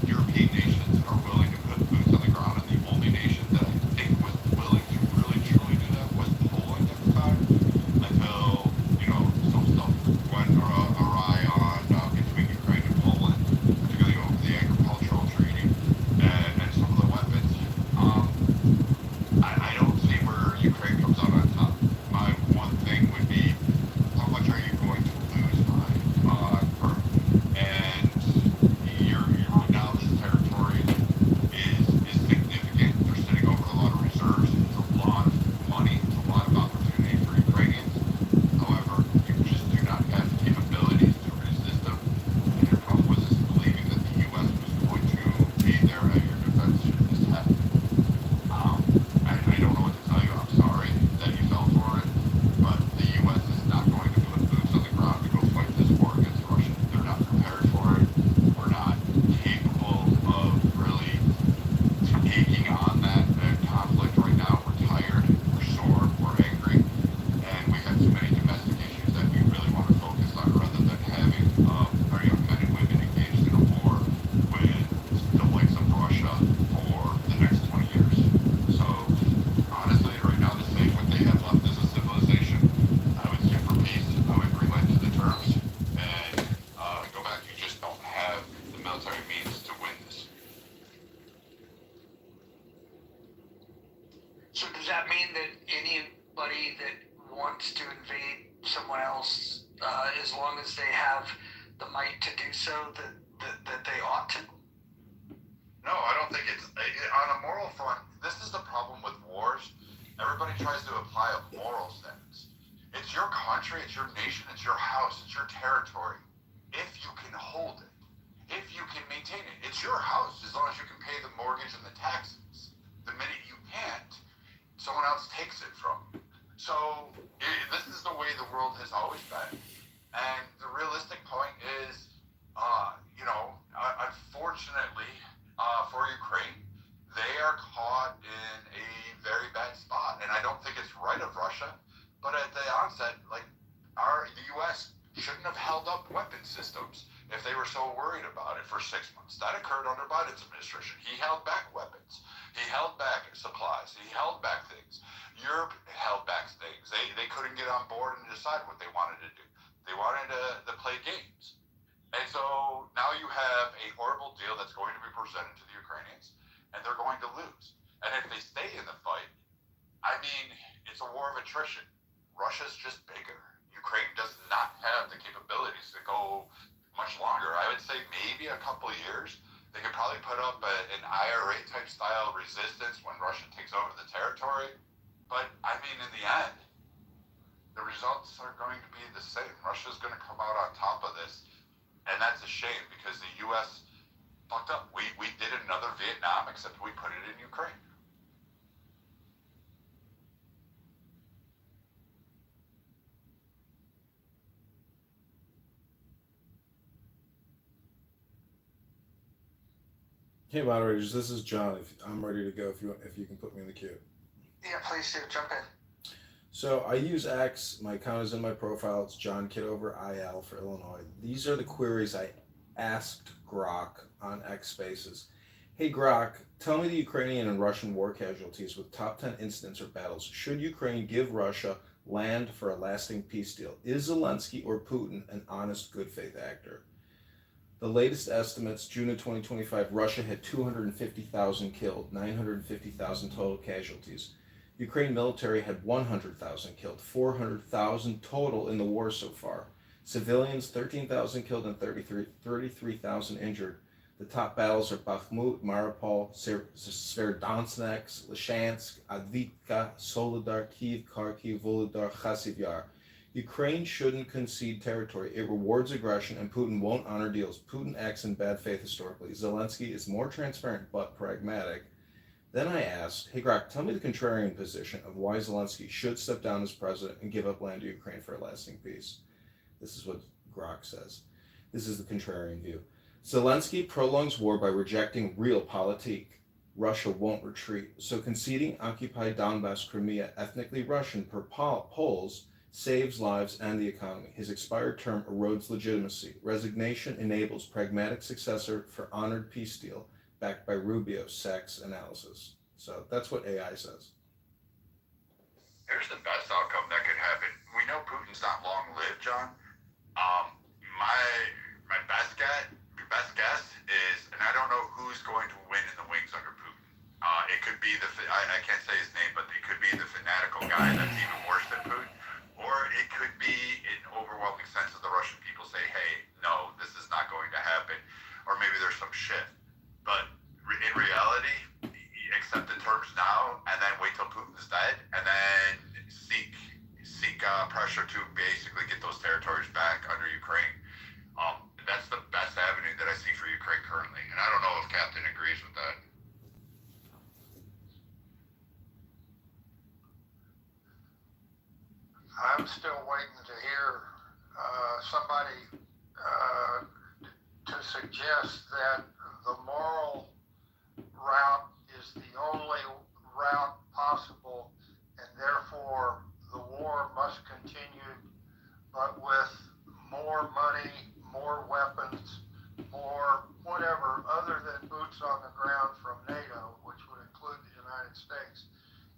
European nations are willing to put boots on the ground, and the only nation that I think was willing to really truly do that was Poland at the time, until, some stuff went awry between Ukraine and Poland, particularly over the agricultural treaty and some of the weapons. I don't see where Ukraine comes out on top. My one thing would be, how much are you going to lose by? And now this territory is significant. They're sitting over a lot of reserves. It's a lot of money. It's a lot of opportunity for Ukrainians. However, you just do not have the capabilities to resist them. And your problem was just believing that the U.S. was going to be there at your defense should this happen. I don't know what to tell you. I'm sorry that you fell for it, but the U.S. is not going to put boots on the ground to go fight this war against Russia. They're not prepared for it. We're not capable of really taking on that conflict right now. We're tired, we're sore, we're angry, and we have too many domestic issues that we really want to focus on rather than having our young men and women engaged in a war with the likes of Russia for the next 20 years. So, honestly, right now, to say what they have left as a civilization, I would give for peace. I would relent to the terms and go back. You just don't have the military means to win this. So does that mean that anybody that wants to invade someone else, as long as they have the might to do so, that they ought to? No, I don't think it's on a moral front. This is the problem with wars. Everybody tries to apply a moral sense. It's your country, it's your nation, it's your house, it's your territory. If you can hold it, if you can maintain it, it's your house as long as you can pay the mortgage and the taxes. The minute takes it from you. So this is the way the world has always been. And the realistic point is, unfortunately for Ukraine, they are caught in a very bad spot. And I don't think it's right of Russia, but at the onset, the U.S. shouldn't have held up weapon systems if they were so worried about it for 6 months. That occurred under Biden's administration. He held back weapons. He held back supplies. He held back things. Europe held back things. They couldn't get on board and decide what they wanted to do. They wanted to play games. And so now you have a horrible deal that's going to be presented to the Ukrainians, and they're going to lose. And if they stay in the fight, I mean, it's a war of attrition. Russia's just bigger. Ukraine does not have the capabilities to go much longer. I would say maybe a couple of years. They could probably put up an IRA type style resistance when Russia takes over the territory. But I mean, in the end, the results are going to be the same. Russia's going to come out on top of this. And that's a shame because the U.S. fucked up. We did another Vietnam, except we put it in Ukraine. Hey, moderators, this is John. I'm ready to go if you can put me in the queue. Yeah, please do. Jump in. So I use X. My account is in my profile. It's John Kitover, IL for Illinois. These are the queries I asked Grok on X Spaces. Hey, Grok, tell me the Ukrainian and Russian war casualties with top 10 incidents or battles. Should Ukraine give Russia land for a lasting peace deal? Is Zelensky or Putin an honest, good faith actor? The latest estimates, June of 2025, Russia had 250,000 killed, 950,000 total casualties. Ukraine military had 100,000 killed, 400,000 total in the war so far. Civilians, 13,000 killed and 33,000 injured. The top battles are Bakhmut, Mariupol, Sverdlovsk, Lysychansk, Avdiivka, Soledar, Kyiv, Kharkiv, Volodar, Kharkiv Yar. Ukraine shouldn't concede territory. It rewards aggression, and Putin won't honor deals. Putin acts in bad faith historically. Zelensky is more transparent but pragmatic. Then I asked, hey Grok, tell me the contrarian position of why Zelensky should step down as president and give up land to Ukraine for a lasting peace. This is what Grok says. This is the contrarian view. Zelensky prolongs war by rejecting realpolitik. Russia won't retreat. So conceding occupied Donbass, Crimea, ethnically Russian per polls, saves lives and the economy. His expired term erodes legitimacy. Resignation enables pragmatic successor for honored peace deal, backed by Rubio, Sachs analysis. So that's what AI says. Here's the best outcome that could happen. We know Putin's not long-lived, John. My best guess is, and I don't know who's going to win in the wings under Putin. It could be I can't say his name, but it could be the fanatical guy that's even worse than Putin. Or it could be an overwhelming sense of the Russian people say, hey, no, this is not going to happen. Or maybe there's some shift. But in reality, accept the terms now and then wait till Putin's dead and then seek pressure to basically get those territories back under Ukraine. That's the best avenue that I see for Ukraine currently. And I don't know if Captain agrees with that. I'm still waiting to hear somebody to suggest that the moral route is the only route possible, and therefore the war must continue, but with more money, more weapons, more whatever other than boots on the ground from NATO, which would include the United States.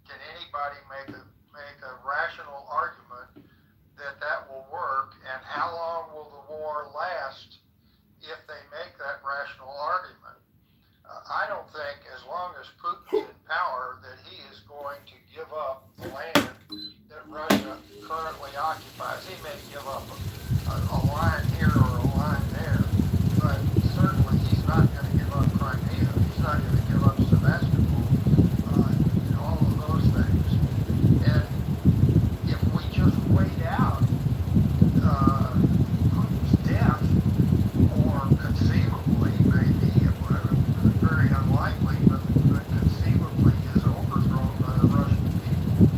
Can anybody make a rational argument that will work, and how long will the war last if they make that rational argument? I don't think as long as Putin's in power that he is going to give up the land that Russia currently occupies. He may give up a line here or a line there, but certainly he's not going to give up Crimea. He's not going to give up Sevastopol, and all of those things. And if we just wait out Putin's death, or conceivably, maybe, very unlikely, but conceivably his overthrow by the Russian people,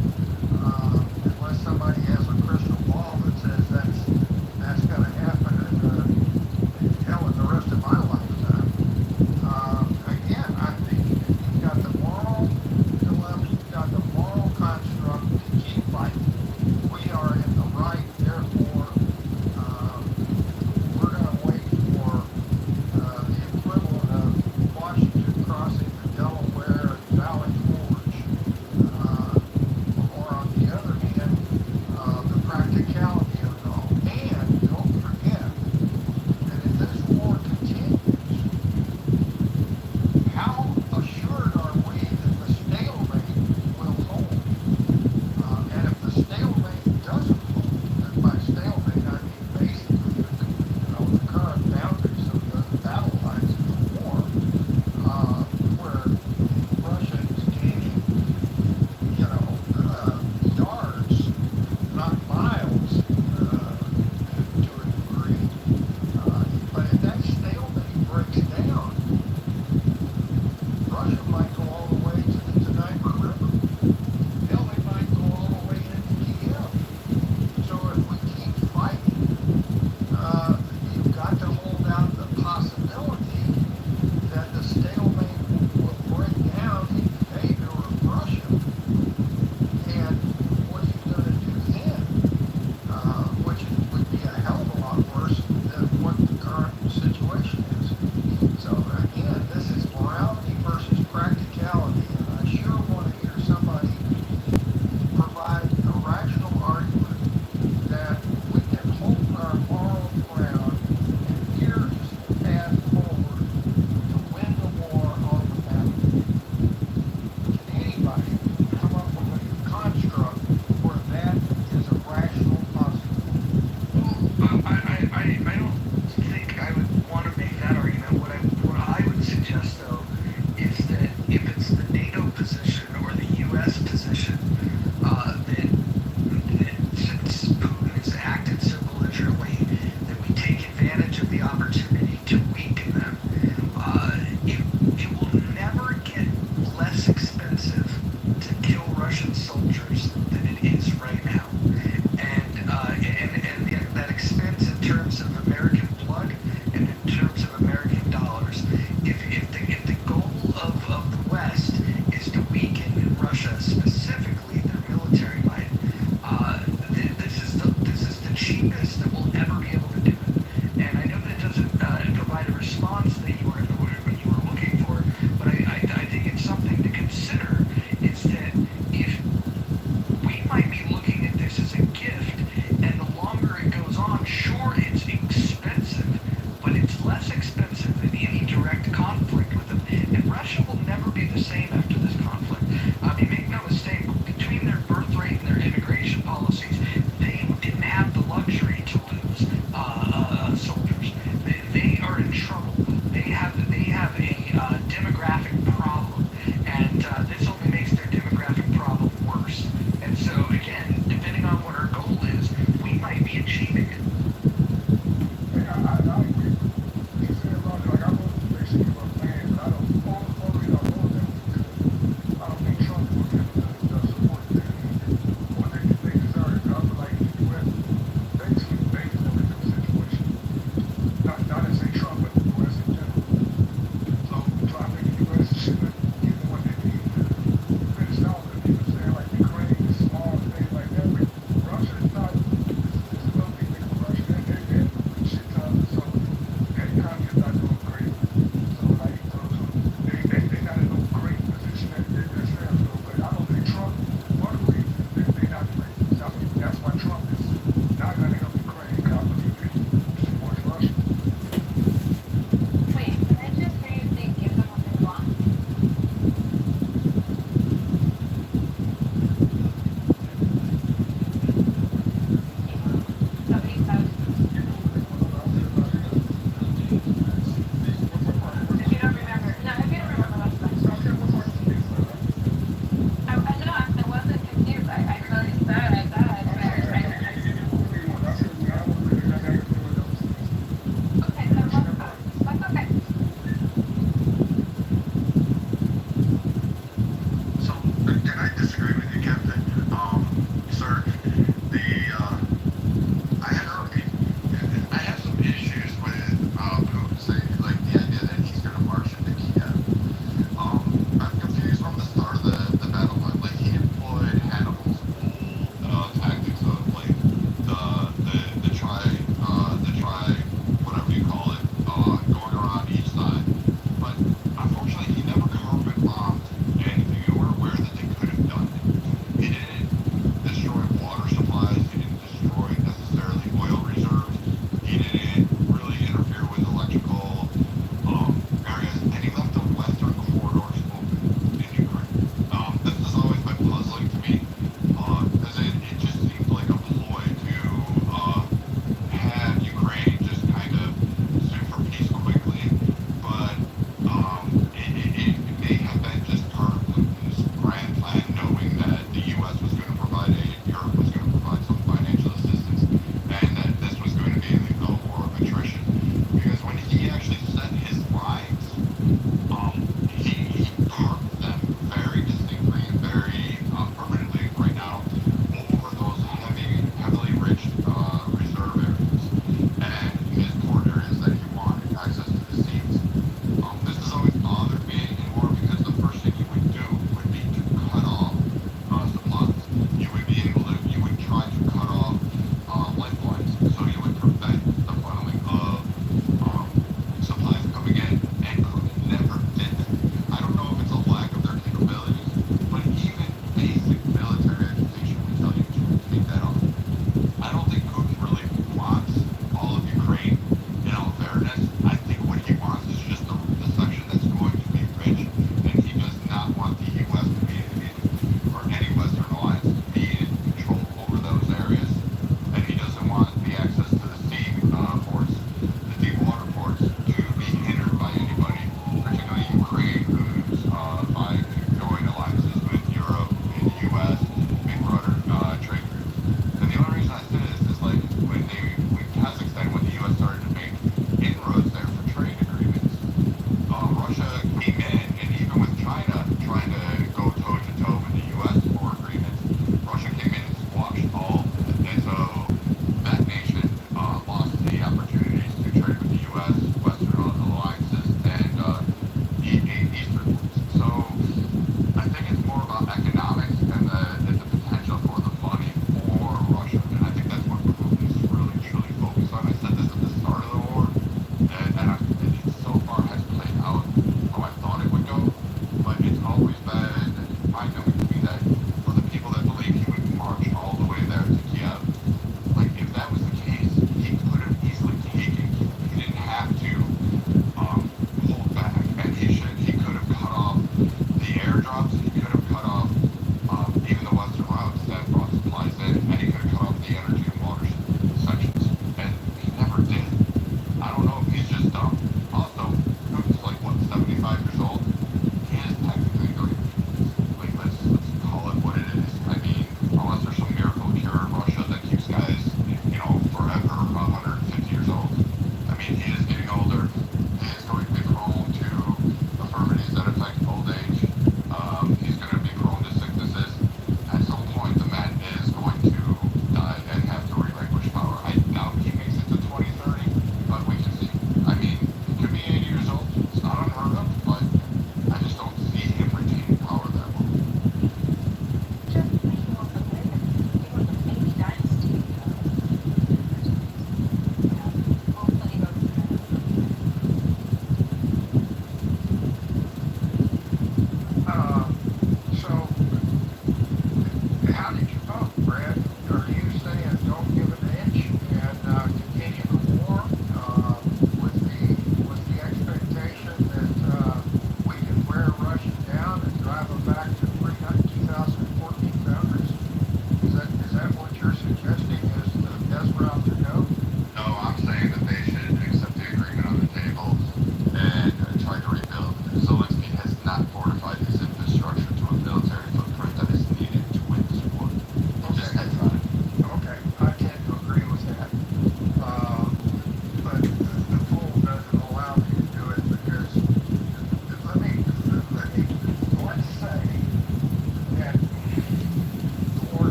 Russia specifically, their military might, this is the cheapest that we'll ever be able to do it. And I know that doesn't provide a response that you were looking for, but I think it's something to consider. Is that if we might be looking at this as a gift, and the longer it goes on, sure, it's expensive, but it's less expensive than any direct conflict with them. And Russia will never be the same after this conflict. I mean, make no mistake, between their birth rate and their immigration policies, they didn't have the luxury to lose soldiers. They are in trouble. They have a demographic problem, and this only makes their demographic problem worse. And so, again, depending on what our goal is, we might be achieving it. I agree. You said, Roger, like I wrote the basically what plan, but I don't fully don't know them because I don't think Trump will give them the support that what they deserve. I feel like the U.S. basically made them in this situation. Not as a Trump, but the U.S. in general. So I think the U.S. should have given them what they need to finish out. And people say like Ukraine is small and things like that, but Russia is not. This is no big thing for Russia. They're shit tons, so their economy is not doing great. So like, they not in no great position that they're themselves. So, but I don't think Trump. One of the reasons that they're not great. That's why Trump is not going to help Ukraine because he supports Russia. Wait, can I just hear you say give them what they want? Somebody said, if you don't remember, no, if you don't remember, that's fine. I know, I wasn't confused. I thought you said, I thought, okay, that's okay. So, and I disagree with you, Captain. Sir, I have some issues with Putin saying, like, the idea that he's going to march into Kiev. I'm confused from the start of the battle. Like, he employed Hannibal's old tactics of, like, the try, whatever you call it, going around each side. But unfortunately, he never carpet bombed anything. You were aware that they could have done it.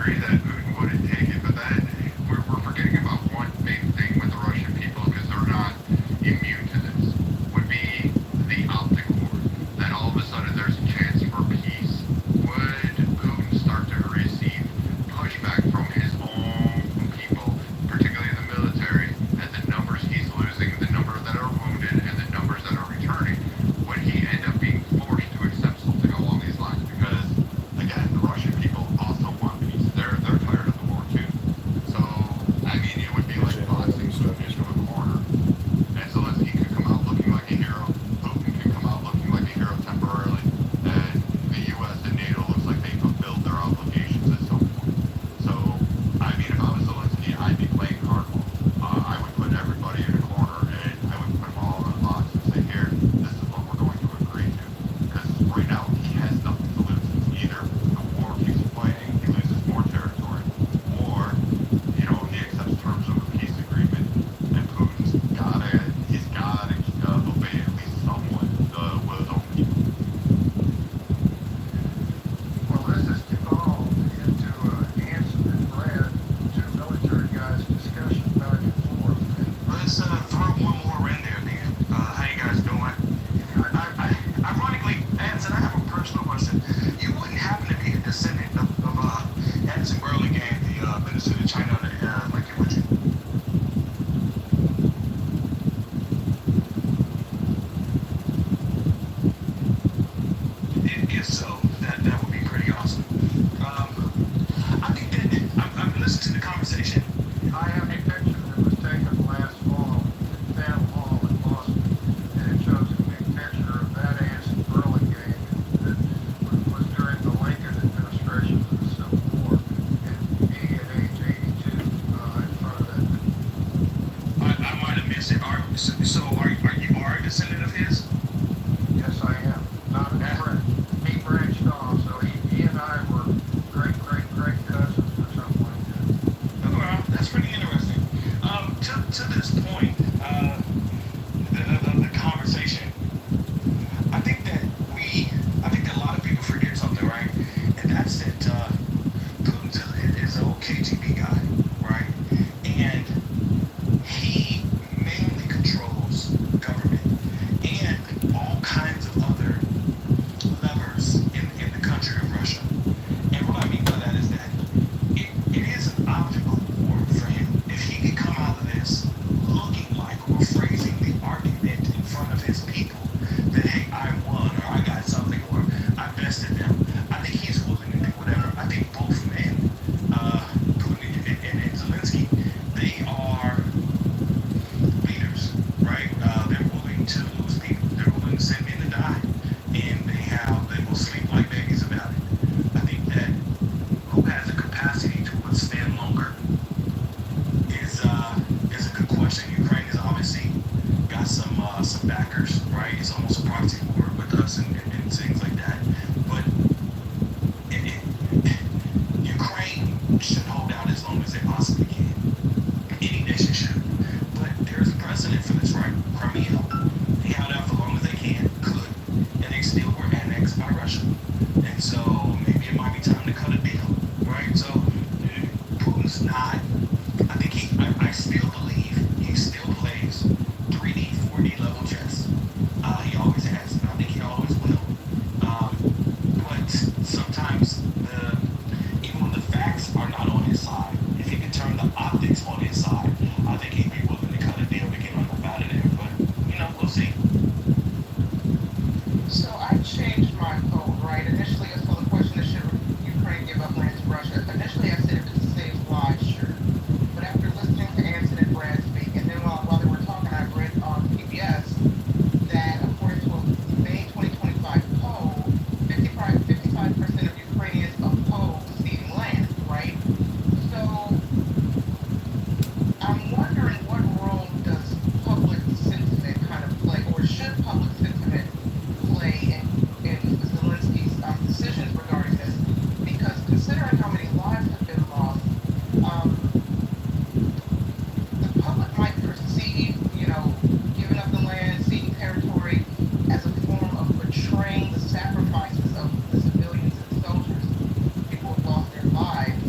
agree that Putin wouldn't take it, but then we're forgetting about one big thing with the Russian people because they're not immune to this, would be the optic war. That all of a sudden there's a chance for peace. Would Putin start to receive pushback from his own people, particularly the military, and the numbers he's losing, the numbers that are wounded, and the numbers that are returning? Would he end up being forced to accept something along these lines? Because again, the Russian people also want peace. They're tired of the war too. So I mean, it would be like boxing Putin into a corner, and Zelensky could come out looking like a hero. Putin can come out looking like a hero temporarily, and the U.S. and NATO looks like they fulfilled their obligations at some point. So I mean, if I was Zelensky, I'd be playing hardball. I would put everybody in a corner, and I would put them all in a box and say, "Here, this is what we're going to agree to." Because right now he has nothing to lose. Either the war keeps fighting, he loses more territory, or he accepts terms of a peace agreement, and he's gotta obey at least somewhat the will of his own people. Well, this has evolved into Anson and Brad, two military guys' discussion back and forth. Let's throw one more in there, then. How you guys doing? Ironically, Anson, I have a personal question. You wouldn't happen to be a descendant of Anson Burlingame, the minister to China, like it, would you? If so, that would be pretty awesome. I think that I'm listening to the conversation. I have a picture that was taken last fall at Town Hall in Boston, and it shows a big picture of that Anson Burlingame that was during the Lincoln administration of the Civil War, and he at age 82 in front of that picture. I might have missed it. So are you a descendant of his? Yes, I am. Not a friend. He branched off, so he and I were great cousins or something like that. Oh, well, that's pretty interesting. To this point, the conversation, I think that a lot of people forget something, right? And that's that Putin is an old KGB guy, right? And he mainly controls government and all kinds of other levers in the country of Russia. And what I mean by that is that it is an optical war for him. If he could come out of this looking like or phrasing the argument in front of his people that, hey, I won or I got something or I bested them, I think he's willing to do whatever. I think both men, Putin and Zelensky, they are leaders, right? They're willing to lose people. They're willing to send men to die. And they will sleep like babies about it. I think that who has the capacity to withstand longer is a good question. Ukraine has obviously got some backers, right? It's almost a proxy war with us and things like that. But Ukraine should hold out as long as they possibly can. Any nation should. But there's a precedent for this, right? Crimea. They held out for as long as they could, and they still were annexed by Russia. And so maybe it might be time to cut a deal, right? So Putin's not. I still believe he still plays 3D, 4D level chess. He always has, and I think he always will. But sometimes even when the facts are not on his side, if he could turn the optics on his side, I think he'd be willing to cut a deal to get him up out of there. But we'll see. So I changed my vote, right? Initially, so the question is, should Ukraine give up land to Russia? Initially, I said if it saves lives, sure. But after listening to Anson and Brad speak, and then while they were talking, I read on PBS that according to a May 2025 poll, 55% of Ukrainians oppose ceding land, right? So I'm wondering what role does public sentiment kind of play, or should public sentiment play in Zelensky's decisions regarding this? Because considering how many lives have been lost, the public might perceive, giving up the land, ceding territory as a form of betraying the sacrifices of the civilians and soldiers. People have lost their lives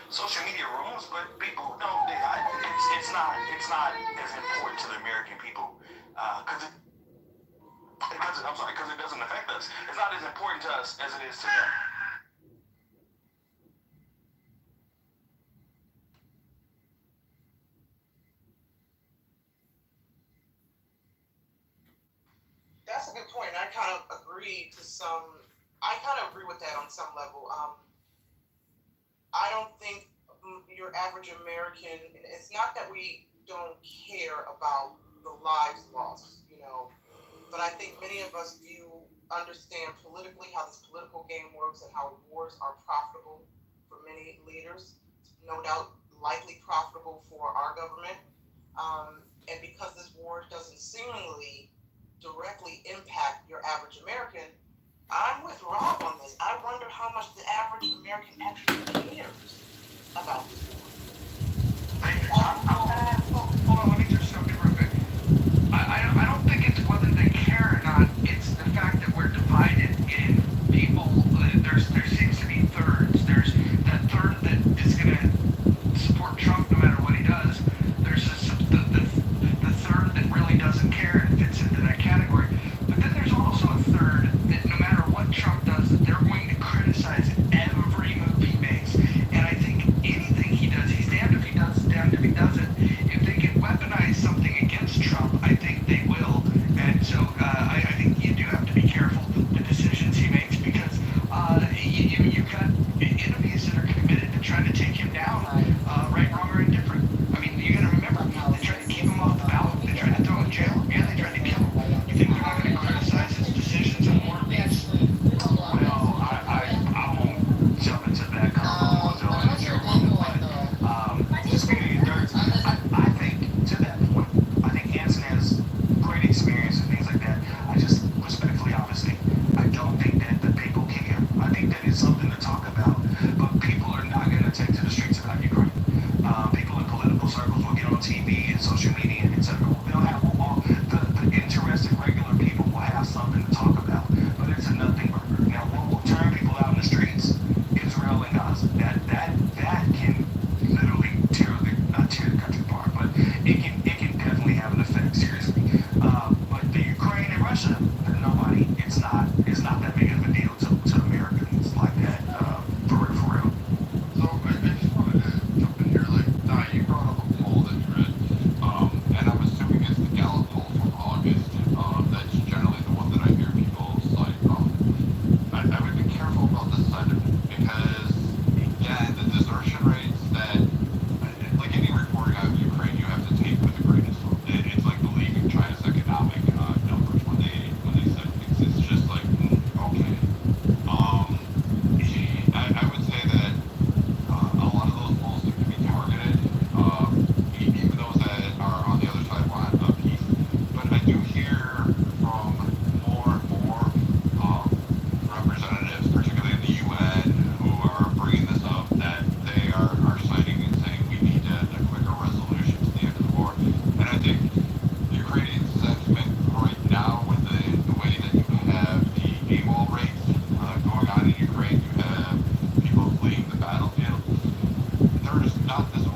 social media rooms, but people don't. It's not as important to the American people because because it doesn't affect us. It's not as important to us as it is to them. That's a good point. I kind of agree to some. I kind of agree with that on some level. I don't think your average American. It's not that we don't care about the lives lost, but I think many of us understand politically how this political game works and how wars are profitable for many leaders. No doubt, likely profitable for our government. And because this war doesn't seemingly directly impact your average American, I'm with Rob on this. I wonder how much the average American actually cares about this war. Hold on, let me just jump in real quick. I don't think it's whether they care or not. It's the fact that we're divided in people. There seems to be thirds. There's that third that is going to support Trump no matter what he does. There's the third that really doesn't care and fits into that category. But then there's also a third that no matter what Trump does, that they're going to criticize every move he makes. And I think anything he does, he's damned if he does, damned if he doesn't. If they can weaponize something against Trump, I think they will. And so I think you do have to be careful the decisions he makes because you've got enemies that are committed to trying to take him down, right, wrong, or indifferent. I mean, you got to remember, they tried to keep him off the ballot. They tried to throw him in jail. Yeah, they tried to kill him. You think they're not going to criticize his decisions on war means? Well, I won't jump into that conversation. Speaking of thirds, I think to that point, I think Anson has great experience and things like that. I just respectfully, obviously, I don't think that the people care. I think that it's something to talk about, but people are not going to take to the streets about Ukraine. People in political circles will get on TV and social media and etc. They'll have the interested regular people will have something to talk about, but it's a nothing burger. Now, what will turn people out in the streets? Israel and Gaza. That can literally not tear the country apart, but it can definitely have an effect seriously. But the Ukraine and Russia, nobody. It's not that big of a deal to Americans like that. For real. So I just wanted to jump in here. Now you brought up a poll that you read, and I'm assuming it's the Gallup poll from August. That's generally the one that I hear people cite. I would be careful about this side of it because, again, the desertion rates that, like any reporting out of Ukraine, you have to take with a grain of salt. It's like believing China's economic numbers when they said things. It's just like, okay. I would say that a lot of those polls seem to be targeted, even those that are on the other side of peace. But I do hear from more and more representatives, particularly in the UN, who are bringing this up, that they are citing and saying we need a quicker resolution to the end of the war. And I think the Ukrainian sentiment right now, with the way that you have the AWOL rates going on in Ukraine, you have people fleeing the battlefield. There is not this